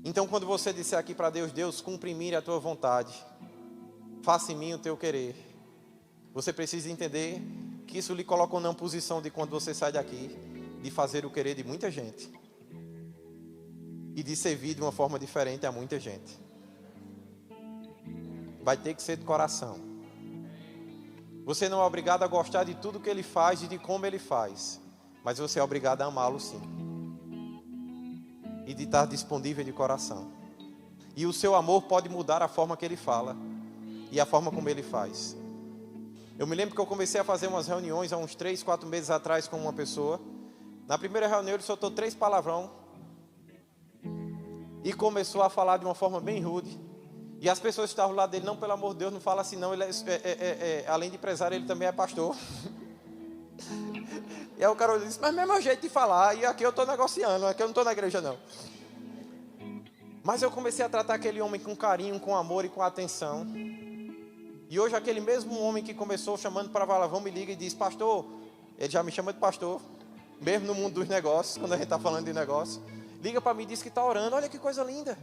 Então, quando você disser aqui para Deus: Deus, cumpre em mim a tua vontade, faça em mim o teu querer, você precisa entender que isso lhe coloca numa posição de, quando você sai daqui, de fazer o querer de muita gente e de servir de uma forma diferente a muita gente. Vai ter que ser de coração. Você não é obrigado a gostar de tudo que ele faz e de como ele faz, mas você é obrigado a amá-lo sim, e de estar disponível de coração. E o seu amor pode mudar a forma que ele fala e a forma como ele faz. Eu me lembro que eu comecei a fazer umas reuniões há uns 3, 4 meses atrás com uma pessoa. Na primeira reunião ele soltou 3 palavrão e começou a falar de uma forma bem rude. E as pessoas que estavam lá dele: não, pelo amor de Deus, não fala assim não, ele além de empresário, ele também é pastor. E aí o cara disse: mas mesmo é o jeito de falar, e aqui eu estou negociando, aqui eu não estou na igreja não. Mas eu comecei a tratar aquele homem com carinho, com amor e com atenção. E hoje aquele mesmo homem que começou chamando para palavrão me liga e diz: pastor, ele já me chama de pastor, mesmo no mundo dos negócios, quando a gente está falando de negócio, liga para mim e diz que está orando. Olha que coisa linda.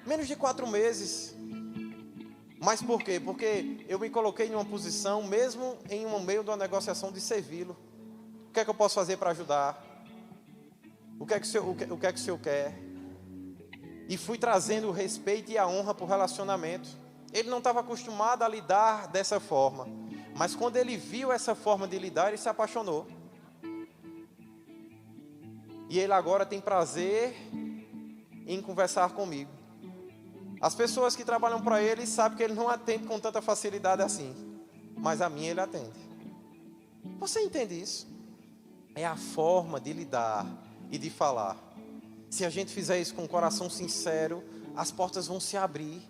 Menos de 4 meses. Mas por quê? Porque eu me coloquei em uma posição, mesmo em um meio de uma negociação, de servi-lo. O que é que eu posso fazer para ajudar? O que é que o senhor quer? E fui trazendo o respeito e a honra para o relacionamento. Ele não estava acostumado a lidar dessa forma, mas quando ele viu essa forma de lidar, ele se apaixonou. E ele agora tem prazer em conversar comigo. As pessoas que trabalham para ele sabem que ele não atende com tanta facilidade assim, mas a mim ele atende. Você entende isso? É a forma de lidar e de falar. Se a gente fizer isso com um coração sincero, as portas vão se abrir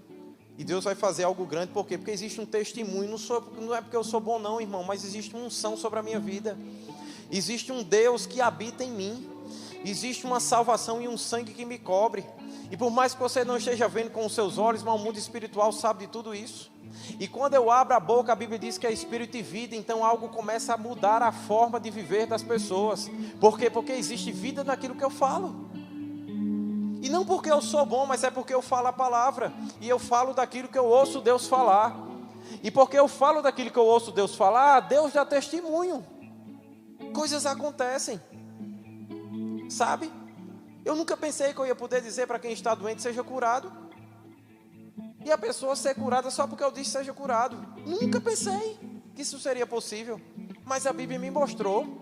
e Deus vai fazer algo grande. Por quê? Porque existe um testemunho. Não é porque eu sou bom não, irmão, mas existe uma unção sobre a minha vida. Existe um Deus que habita em mim. Existe uma salvação e um sangue que me cobre. E por mais que você não esteja vendo com os seus olhos, mas o mundo espiritual sabe de tudo isso. E quando eu abro a boca, a Bíblia diz que é espírito e vida. Então algo começa a mudar a forma de viver das pessoas. Por quê? Porque existe vida naquilo que eu falo. E não porque eu sou bom, mas é porque eu falo a palavra. E eu falo daquilo que eu ouço Deus falar. E porque eu falo daquilo que eu ouço Deus falar, Deus dá testemunho. Coisas acontecem. Sabe? Eu nunca pensei que eu ia poder dizer para quem está doente: seja curado. E a pessoa ser curada só porque eu disse seja curado. Nunca pensei que isso seria possível. Mas a Bíblia me mostrou.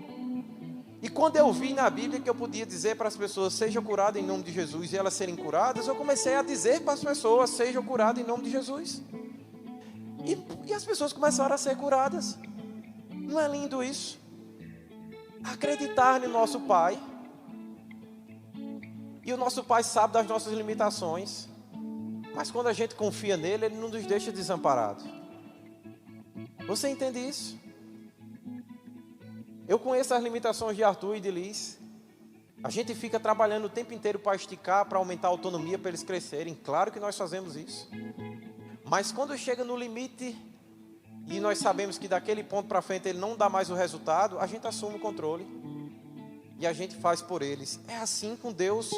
E quando eu vi na Bíblia que eu podia dizer para as pessoas: seja curado em nome de Jesus, e elas serem curadas, eu comecei a dizer para as pessoas: seja curado em nome de Jesus. E as pessoas começaram a ser curadas. Não é lindo isso? Acreditar no nosso Pai. E o nosso Pai sabe das nossas limitações. Mas quando a gente confia nele, ele não nos deixa desamparados. Você entende isso? Eu conheço as limitações de Arthur e de Liz. A gente fica trabalhando o tempo inteiro para esticar, para aumentar a autonomia, para eles crescerem. Claro que nós fazemos isso. Mas quando chega no limite e nós sabemos que daquele ponto para frente ele não dá mais o resultado, a gente assume o controle e a gente faz por eles. É assim com Deus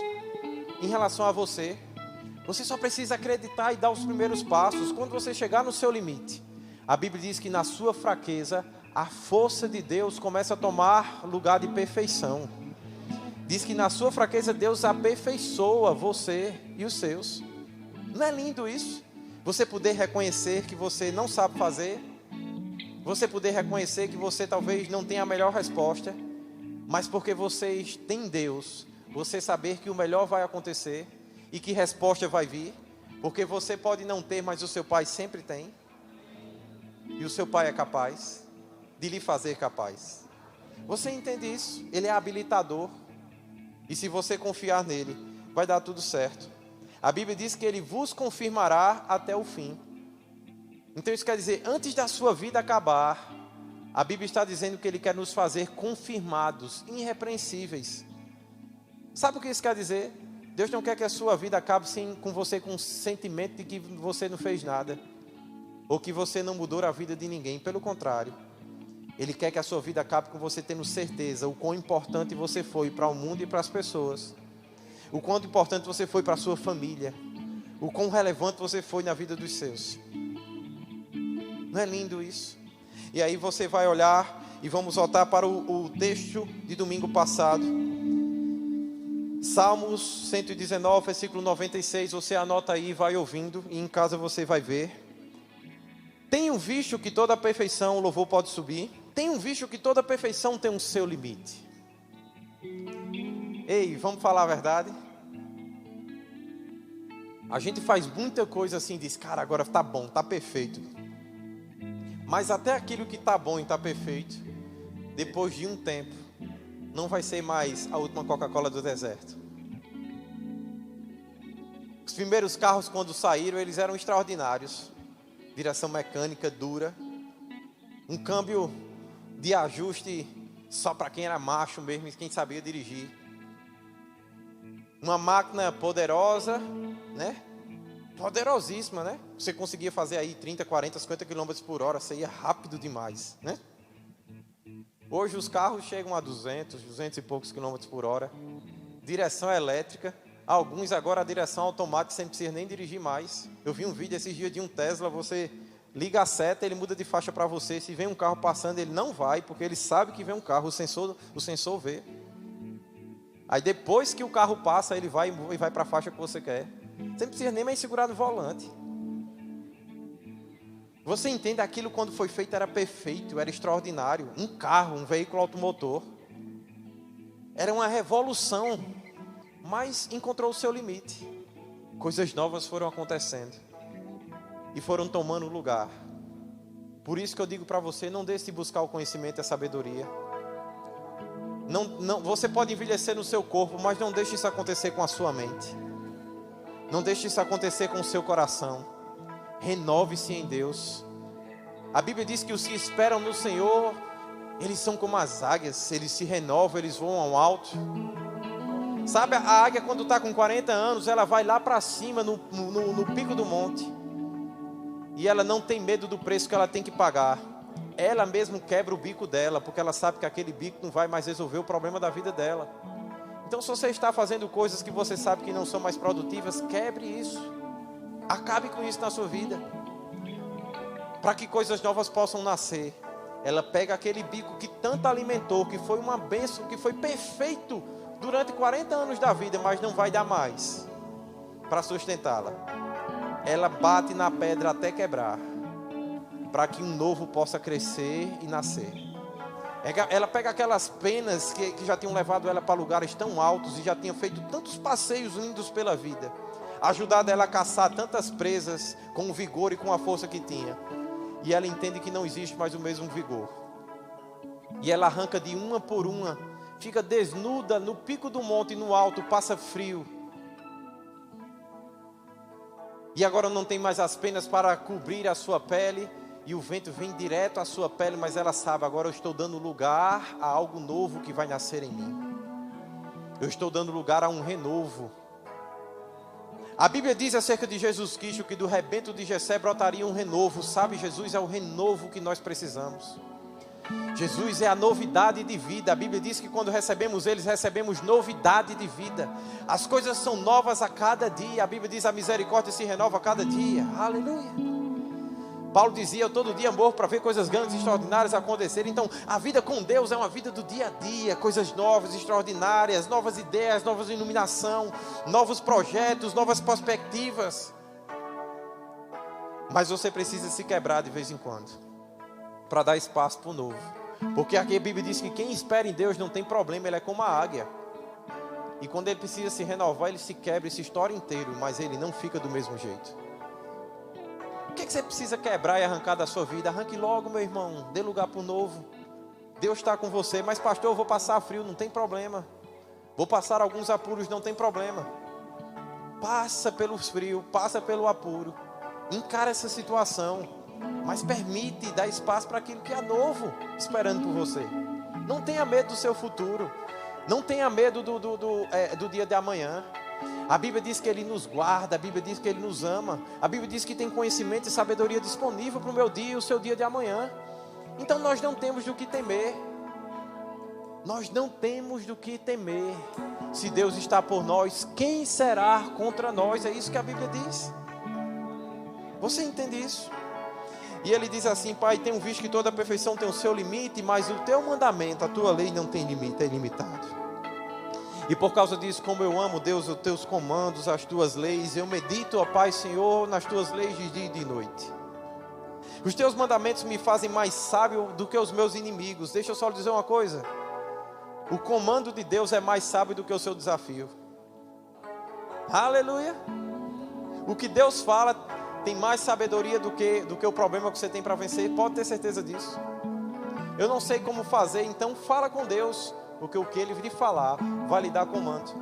em relação a você. Você só precisa acreditar e dar os primeiros passos. Quando você chegar no seu limite, a Bíblia diz que na sua fraqueza a força de Deus começa a tomar lugar de perfeição. Diz que na sua fraqueza Deus aperfeiçoa você e os seus. Não é lindo isso? Você poder reconhecer que você não sabe fazer. Você poder reconhecer que você talvez não tenha a melhor resposta. Mas porque vocês têm Deus, você saber que o melhor vai acontecer e que resposta vai vir. Porque você pode não ter, mas o seu Pai sempre tem. E o seu Pai é capaz de lhe fazer capaz. Você entende isso? Ele é habilitador. E se você confiar nele, vai dar tudo certo. A Bíblia diz que ele vos confirmará até o fim. Então isso quer dizer, antes da sua vida acabar, A Bíblia está dizendo que Ele quer nos fazer confirmados, irrepreensíveis. Sabe o que isso quer dizer? Deus não quer que a sua vida acabe com você com um sentimento de que você não fez nada, ou que você não mudou a vida de ninguém. Pelo contrário, Ele quer que a sua vida acabe com você tendo certeza o quão importante você foi para o mundo e para as pessoas, o quanto importante você foi para a sua família, o quão relevante você foi na vida dos seus. Não é lindo isso? E aí você vai olhar e vamos voltar para o texto de domingo passado. Salmos 119, versículo 96. Você anota aí e vai ouvindo, e em casa você vai ver. Tenho visto que toda a perfeição, o louvor pode subir. Tenho visto que toda a perfeição tem um seu limite. Ei, vamos falar a verdade? A gente faz muita coisa assim, diz, cara, agora tá bom, tá perfeito. Mas até aquilo que tá bom e tá perfeito, depois de um tempo, não vai ser mais a última Coca-Cola do deserto. Os primeiros carros, quando saíram, eles eram extraordinários. Direção mecânica dura, um câmbio de ajuste só para quem era macho mesmo, quem sabia dirigir. Uma máquina poderosa, né? Poderosíssima, né? Você conseguia fazer aí 30, 40, 50 km por hora, você ia rápido demais, né? Hoje os carros chegam a 200 e poucos quilômetros por hora. Direção elétrica. Alguns agora a direção automática, você não precisa nem dirigir mais. Eu vi um vídeo esses dias de um Tesla, você liga a seta, ele muda de faixa para você. Se vem um carro passando, ele não vai, porque ele sabe que vem um carro, o sensor vê. Aí depois que o carro passa, ele vai para a faixa que você quer. Você não precisa nem mais segurar no volante. Você entende, aquilo quando foi feito era perfeito, era extraordinário. Um carro, um veículo automotor. Era uma revolução, mas encontrou o seu limite. Coisas novas foram acontecendo e foram tomando lugar. Por isso que eu digo para você, não deixe de buscar o conhecimento e a sabedoria. Não, você pode envelhecer no seu corpo, mas não deixe isso acontecer com a sua mente. Não deixe isso acontecer com o seu coração. Renove-se em Deus. A Bíblia diz que os que esperam no Senhor, eles são como as águias, eles se renovam, eles voam ao alto. Sabe, a águia quando está com 40 anos, ela vai lá para cima, no pico do monte. E ela não tem medo do preço que ela tem que pagar. Ela mesmo quebra o bico dela, porque ela sabe que aquele bico não vai mais resolver o problema da vida dela. Então, se você está fazendo coisas que você sabe que não são mais produtivas, quebre isso. Acabe com isso na sua vida. Para que coisas novas possam nascer. Ela pega aquele bico que tanto alimentou, que foi uma bênção, que foi perfeito durante 40 anos da vida, mas não vai dar mais para sustentá-la. Ela bate na pedra até quebrar, para que um novo possa crescer e nascer. Ela pega aquelas penas que já tinham levado ela para lugares tão altos e já tinham feito tantos passeios lindos pela vida, ajudado ela a caçar tantas presas com o vigor e com a força que tinha. E ela entende que não existe mais o mesmo vigor. E ela arranca de uma por uma, fica desnuda no pico do monte, no alto, passa frio. E agora não tem mais as penas para cobrir a sua pele. E o vento vem direto à sua pele, mas ela sabe, agora eu estou dando lugar a algo novo que vai nascer em mim. Eu estou dando lugar a um renovo. A Bíblia diz acerca de Jesus Cristo que do rebento de Jessé brotaria um renovo. Sabe, Jesus é o renovo que nós precisamos. Jesus é a novidade de vida. A Bíblia diz que quando recebemos eles, recebemos novidade de vida. As coisas são novas a cada dia. A Bíblia diz a misericórdia se renova a cada dia. Aleluia. Paulo dizia, eu todo dia morro para ver coisas grandes e extraordinárias acontecerem. Então, a vida com Deus é uma vida do dia a dia. Coisas novas, extraordinárias, novas ideias, novas iluminação, novos projetos, novas perspectivas. Mas você precisa se quebrar de vez em quando, para dar espaço para o novo. Porque aqui a Bíblia diz que quem espera em Deus não tem problema, ele é como a águia. E quando ele precisa se renovar, ele se quebra e se estoura inteiro, mas ele não fica do mesmo jeito. O que você precisa quebrar e arrancar da sua vida? Arranque logo, meu irmão. Dê lugar para o novo. Deus está com você. Mas pastor, eu vou passar frio, não tem problema. Vou passar alguns apuros, não tem problema. Passa pelo frio, passa pelo apuro. Encara essa situação. mas permite dar espaço para aquilo que é novo, esperando por você. Não tenha medo do seu futuro. Não tenha medo do dia de amanhã. A Bíblia diz que Ele nos guarda, a Bíblia diz que Ele nos ama. A Bíblia diz que tem conhecimento e sabedoria disponível para o meu dia e o seu dia de amanhã. Então nós não temos do que temer. Nós não temos do que temer. Se Deus está por nós, quem será contra nós? É isso que a Bíblia diz. Você entende isso? E ele diz assim: Pai, tenho visto que toda a perfeição tem o seu limite, mas o teu mandamento, a tua lei não tem limite, é ilimitado. E por causa disso, como eu amo, Deus, os teus comandos, as tuas leis, eu medito, ó Pai, Senhor, nas tuas leis de dia e de noite. Os teus mandamentos me fazem mais sábio do que os meus inimigos. Deixa eu só lhe dizer uma coisa: o comando de Deus é mais sábio do que o seu desafio. Aleluia! O que Deus fala tem mais sabedoria do que o problema que você tem para vencer. Pode ter certeza disso. Eu não sei como fazer, então fala com Deus, porque o que Ele lhe falar vai lhe dar comando.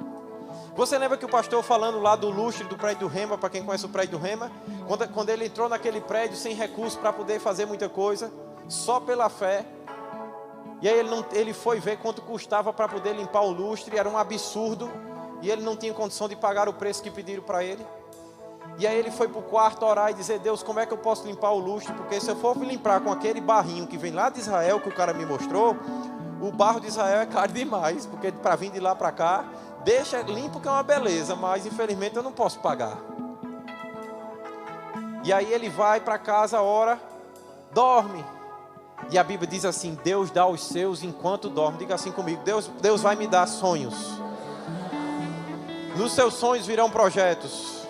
Você lembra que o pastor falando lá do lustre do prédio do Rema, para quem conhece o prédio do Rema, quando ele entrou naquele prédio sem recurso para poder fazer muita coisa, só pela fé. E aí ele foi ver quanto custava para poder limpar o lustre, era um absurdo, e ele não tinha condição de pagar o preço que pediram para ele. E aí ele foi para o quarto orar e dizer: Deus, como é que eu posso limpar o lustre? Porque se eu for limpar com aquele barrinho que vem lá de Israel, que o cara me mostrou, o barro de Israel é caro demais, porque para vir de lá para cá, deixa limpo que é uma beleza, mas infelizmente eu não posso pagar. E aí ele vai para casa, ora, dorme. E a Bíblia diz assim: Deus dá aos seus enquanto dorme. Diga assim comigo: Deus vai me dar sonhos. Nos seus sonhos virão projetos.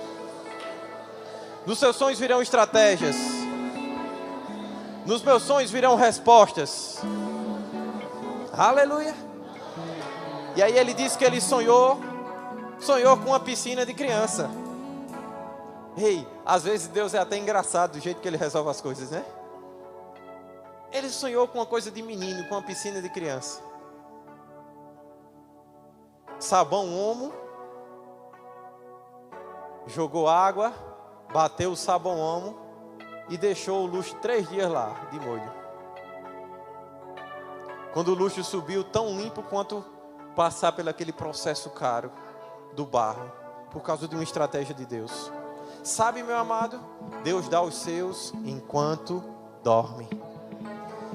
Nos seus sonhos virão estratégias. Nos meus sonhos virão respostas. Aleluia. E aí ele disse que ele sonhou com uma piscina de criança. Ei, às vezes Deus é até engraçado do jeito que Ele resolve as coisas, né? Ele sonhou com uma coisa de menino, com uma piscina de criança. Sabão Omo, jogou água, bateu o sabão Omo e deixou o luxo 3 dias lá, de molho. Quando o luxo subiu, tão limpo quanto passar pelo aquele processo caro do barro, por causa de uma estratégia de Deus. Sabe, meu amado, Deus dá aos seus enquanto dorme.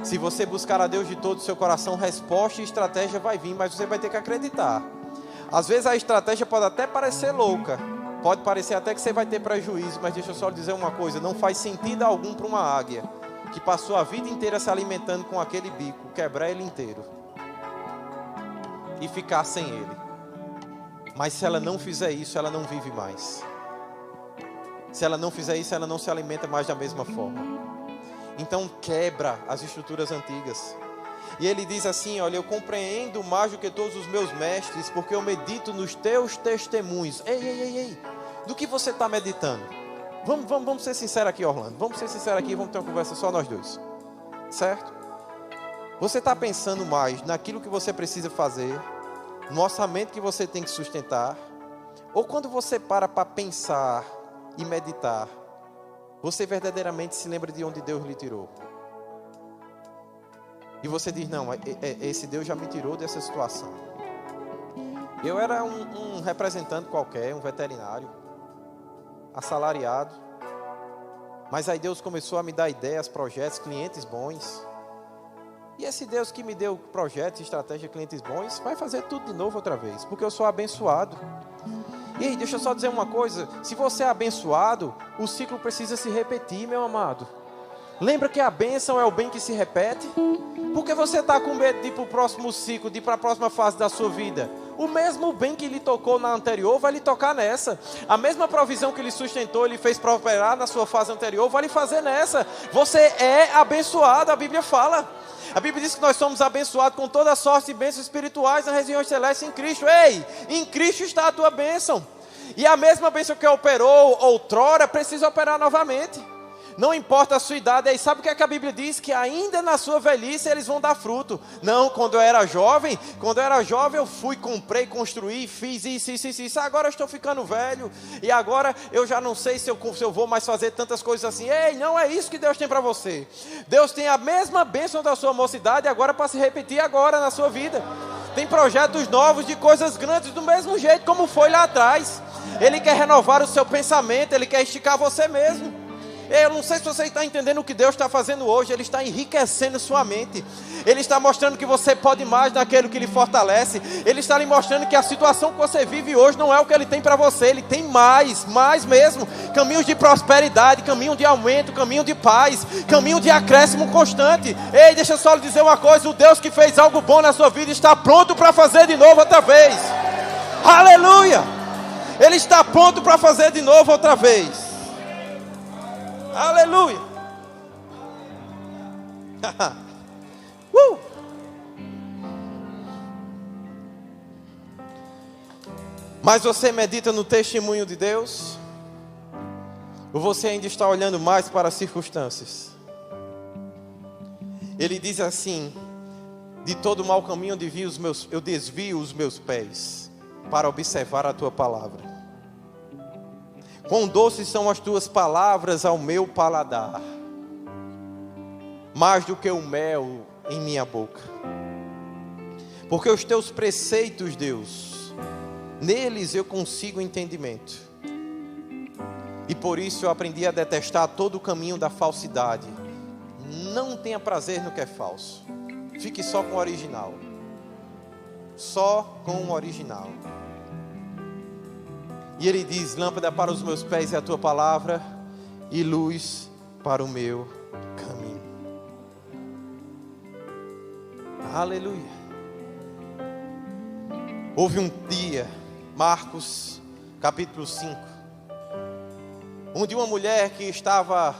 Se você buscar a Deus de todo o seu coração, resposta e estratégia vai vir, mas você vai ter que acreditar. Às vezes a estratégia pode até parecer louca, pode parecer até que você vai ter prejuízo, mas deixa eu só lhe dizer uma coisa: não faz sentido algum para uma águia que passou a vida inteira se alimentando com aquele bico, quebrar ele inteiro e ficar sem ele. Mas se ela não fizer isso, ela não vive mais. Se ela não fizer isso, ela não se alimenta mais da mesma forma. Então quebra as estruturas antigas. E ele diz assim: olha, eu compreendo mais do que todos os meus mestres, porque eu medito nos teus testemunhos. Ei, do que você está meditando? Vamos ser sinceros aqui, Orlando. Vamos ser sinceros aqui, vamos ter uma conversa só nós dois. Certo? Você está pensando mais naquilo que você precisa fazer, no orçamento que você tem que sustentar, ou quando você para pensar e meditar, você verdadeiramente se lembra de onde Deus lhe tirou? E você diz: não, esse Deus já me tirou dessa situação. Eu era um representante qualquer, um veterinário, assalariado, mas aí Deus começou a me dar ideias, projetos, clientes bons. E esse Deus que me deu projetos, estratégia, clientes bons, vai fazer tudo de novo outra vez, porque eu sou abençoado. E aí, deixa eu só dizer uma coisa: se você é abençoado, o ciclo precisa se repetir, meu amado. Lembra que a bênção é o bem que se repete? Por que você está com medo de ir para o próximo ciclo, de ir para a próxima fase da sua vida? O mesmo bem que lhe tocou na anterior vai lhe tocar nessa. A mesma provisão que lhe sustentou, ele fez prosperar na sua fase anterior, vai lhe fazer nessa. Você é abençoado, a Bíblia fala. A Bíblia diz que nós somos abençoados com toda sorte de bênçãos espirituais nas regiões celestes em Cristo. Ei, em Cristo está a tua bênção. E a mesma bênção que operou outrora precisa operar novamente. Não importa a sua idade. Aí sabe o que é que a Bíblia diz? Que ainda na sua velhice eles vão dar fruto. Não, quando eu era jovem eu fui, comprei, construí, fiz isso. Agora eu estou ficando velho. E agora eu já não sei se eu vou mais fazer tantas coisas assim. Ei, não é isso que Deus tem para você. Deus tem a mesma bênção da sua mocidade agora para se repetir agora na sua vida. Tem projetos novos de coisas grandes do mesmo jeito como foi lá atrás. Ele quer renovar o seu pensamento, Ele quer esticar você mesmo. Eu não sei se você está entendendo o que Deus está fazendo hoje. Ele está enriquecendo sua mente. Ele está mostrando que você pode mais naquilo que lhe fortalece. Ele está lhe mostrando que a situação que você vive hoje não é o que Ele tem para você. Ele tem mais mesmo. Caminhos de prosperidade, caminho de aumento, caminho de paz, caminho de acréscimo constante. Ei, deixa eu só lhe dizer uma coisa. O Deus que fez algo bom na sua vida está pronto para fazer de novo outra vez. Aleluia! Ele está pronto para fazer de novo outra vez. Aleluia. Mas você medita no testemunho de Deus? Ou você ainda está olhando mais para as circunstâncias? Ele diz assim: de todo mau caminho eu desvio os meus pés para observar a tua palavra. Quão doces são as tuas palavras ao meu paladar, mais do que o mel em minha boca. Porque os teus preceitos, Deus, neles eu consigo entendimento. E por isso eu aprendi a detestar todo o caminho da falsidade. Não tenha prazer no que é falso. Fique só com o original. Só com o original. E ele diz: lâmpada para os meus pés é a tua palavra, e luz para o meu caminho. Aleluia. Houve um dia, Marcos capítulo 5, onde uma mulher que estava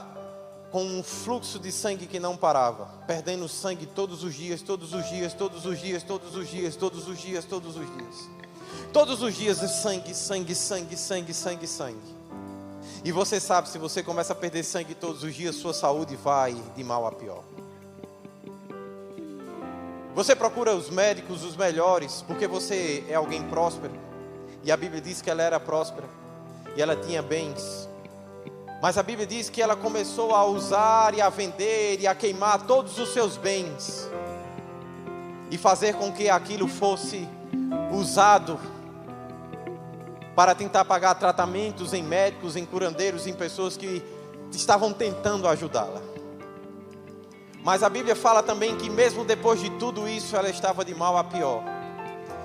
com um fluxo de sangue que não parava, perdendo sangue todos os dias. Todos os dias sangue. E você sabe, se você começa a perder sangue todos os dias, sua saúde vai de mal a pior. Você procura os médicos, os melhores, porque você é alguém próspero. E a Bíblia diz que ela era próspera e ela tinha bens. Mas a Bíblia diz que ela começou a usar e a vender e a queimar todos os seus bens, e fazer com que aquilo fosse usado para tentar pagar tratamentos em médicos, em curandeiros, em pessoas que estavam tentando ajudá-la. Mas a Bíblia fala também que mesmo depois de tudo isso, ela estava de mal a pior.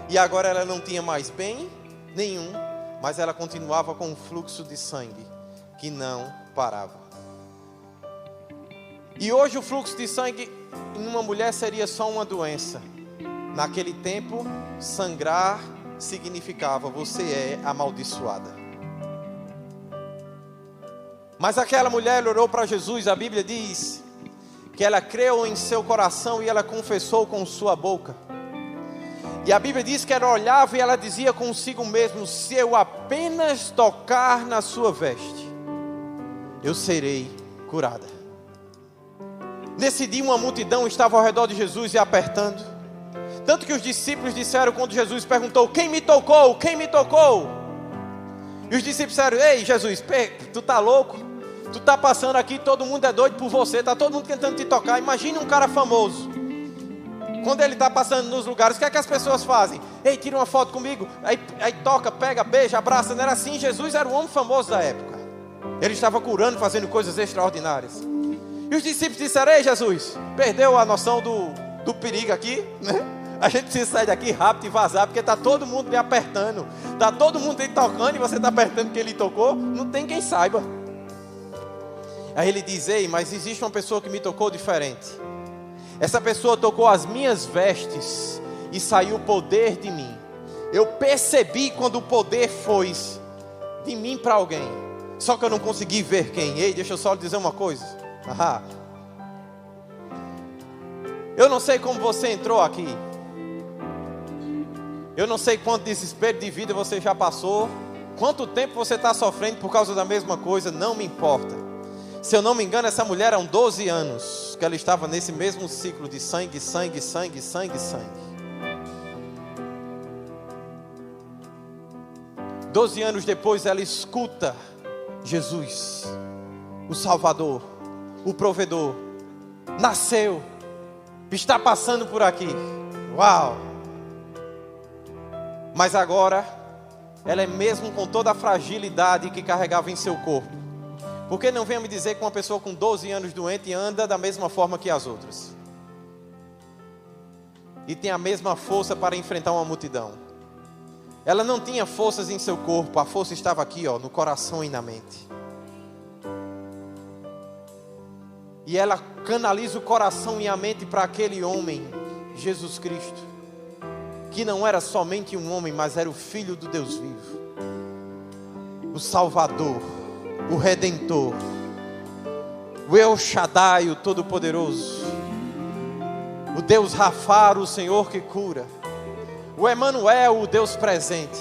E agora ela não tinha mais bem nenhum, mas ela continuava com um fluxo de sangue que não parava. E hoje o fluxo de sangue em uma mulher seria só uma doença. Naquele tempo, sangrar significava: você é amaldiçoada. Mas aquela mulher orou para Jesus. A Bíblia diz que ela creu em seu coração e ela confessou com sua boca. E a Bíblia diz que ela olhava e ela dizia consigo mesmo: se eu apenas tocar na sua veste, eu serei curada. Nesse dia uma multidão estava ao redor de Jesus e apertando. Tanto que os discípulos disseram, quando Jesus perguntou: quem me tocou? Quem me tocou? E os discípulos disseram: ei Jesus, tu tá louco? Tu tá passando aqui, todo mundo é doido por você, tá todo mundo tentando te tocar. Imagine um cara famoso, quando ele está passando nos lugares, o que é que as pessoas fazem? Ei, tira uma foto comigo. Aí toca, pega, beija, abraça. Não era assim? Jesus era o homem famoso da época. Ele estava curando, fazendo coisas extraordinárias. E os discípulos disseram: ei Jesus, perdeu a noção do perigo aqui, né? A gente precisa sair daqui rápido e vazar, porque está todo mundo me apertando. Está todo mundo aí tocando e você está apertando que ele tocou. Não tem quem saiba. Aí ele diz: ei, mas existe uma pessoa que me tocou diferente. Essa pessoa tocou as minhas vestes e saiu o poder de mim. Eu percebi quando o poder foi de mim para alguém, só que eu não consegui ver quem. Ei, deixa eu só lhe dizer uma coisa. Eu não sei como você entrou aqui. Eu não sei quanto desespero de vida você já passou, quanto tempo você está sofrendo por causa da mesma coisa. Não me importa. Se eu não me engano, essa mulher eram 12 anos que ela estava nesse mesmo ciclo de sangue, sangue, sangue, sangue, sangue. 12 anos depois ela escuta Jesus, o Salvador, o provedor, nasceu, está passando por aqui. Uau! Mas agora, ela é mesmo com toda a fragilidade que carregava em seu corpo. Porque não venha me dizer que uma pessoa com 12 anos doente anda da mesma forma que as outras. E tem a mesma força para enfrentar uma multidão. Ela não tinha forças em seu corpo, a força estava aqui, no coração e na mente. E ela canaliza o coração e a mente para aquele homem, Jesus Cristo, que não era somente um homem, mas era o Filho do Deus vivo, o Salvador, o Redentor, o El Shaddai, o Todo-Poderoso, o Deus Rafar, o Senhor que cura, o Emanuel, o Deus presente,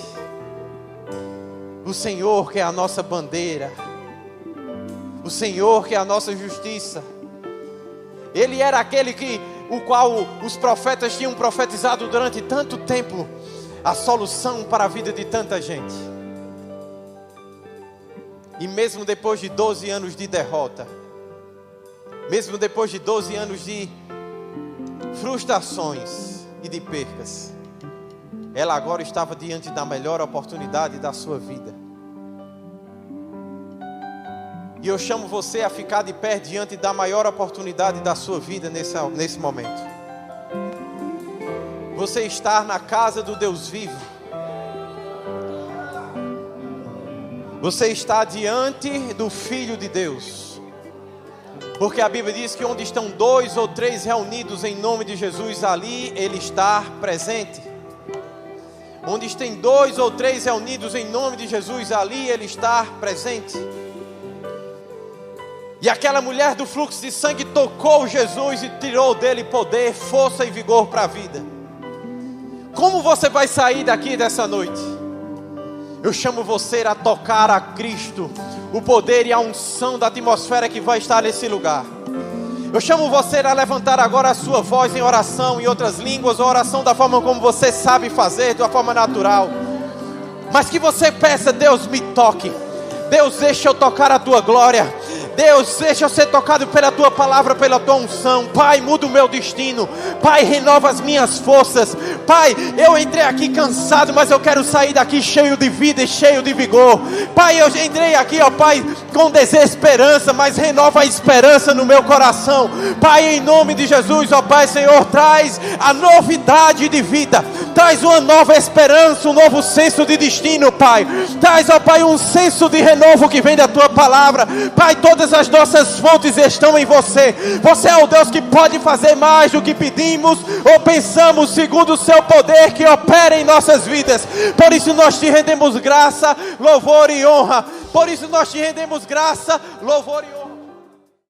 o Senhor que é a nossa bandeira, o Senhor que é a nossa justiça. Ele era aquele o qual os profetas tinham profetizado durante tanto tempo, a solução para a vida de tanta gente. E mesmo depois de 12 anos de derrota, mesmo depois de 12 anos de frustrações e de percas, ela agora estava diante da melhor oportunidade da sua vida. E eu chamo você a ficar de pé diante da maior oportunidade da sua vida nesse momento. Você está na casa do Deus vivo. Você está diante do Filho de Deus. Porque a Bíblia diz que onde estão 2 ou 3 reunidos em nome de Jesus, ali Ele está presente. Onde tem 2 ou 3 reunidos em nome de Jesus, ali Ele está presente. E aquela mulher do fluxo de sangue tocou Jesus e tirou dele poder, força e vigor para a vida. Como você vai sair daqui dessa noite? Eu chamo você a tocar a Cristo, o poder e a unção da atmosfera que vai estar nesse lugar. Eu chamo você a levantar agora a sua voz em oração, em outras línguas, ou oração da forma como você sabe fazer, de uma forma natural. Mas que você peça: Deus, me toque. Deus, deixa eu tocar a tua glória. Deus, deixa eu ser tocado pela tua palavra, pela tua unção. Pai, muda o meu destino. Pai, renova as minhas forças. Pai, eu entrei aqui cansado, mas eu quero sair daqui cheio de vida e cheio de vigor. Pai, eu entrei aqui, ó Pai, com desesperança, mas renova a esperança no meu coração. Pai, em nome de Jesus, ó Pai, Senhor, traz a novidade de vida. Traz uma nova esperança, um novo senso de destino, Pai. Traz, ó Pai, um senso de renovo que vem da tua palavra. Pai, todas as nossas fontes estão em você. Você é o Deus que pode fazer mais do que pedimos ou pensamos, segundo o seu poder que opera em nossas vidas. Por isso nós te rendemos graça, louvor e honra. Por isso nós te rendemos graça, louvor e honra.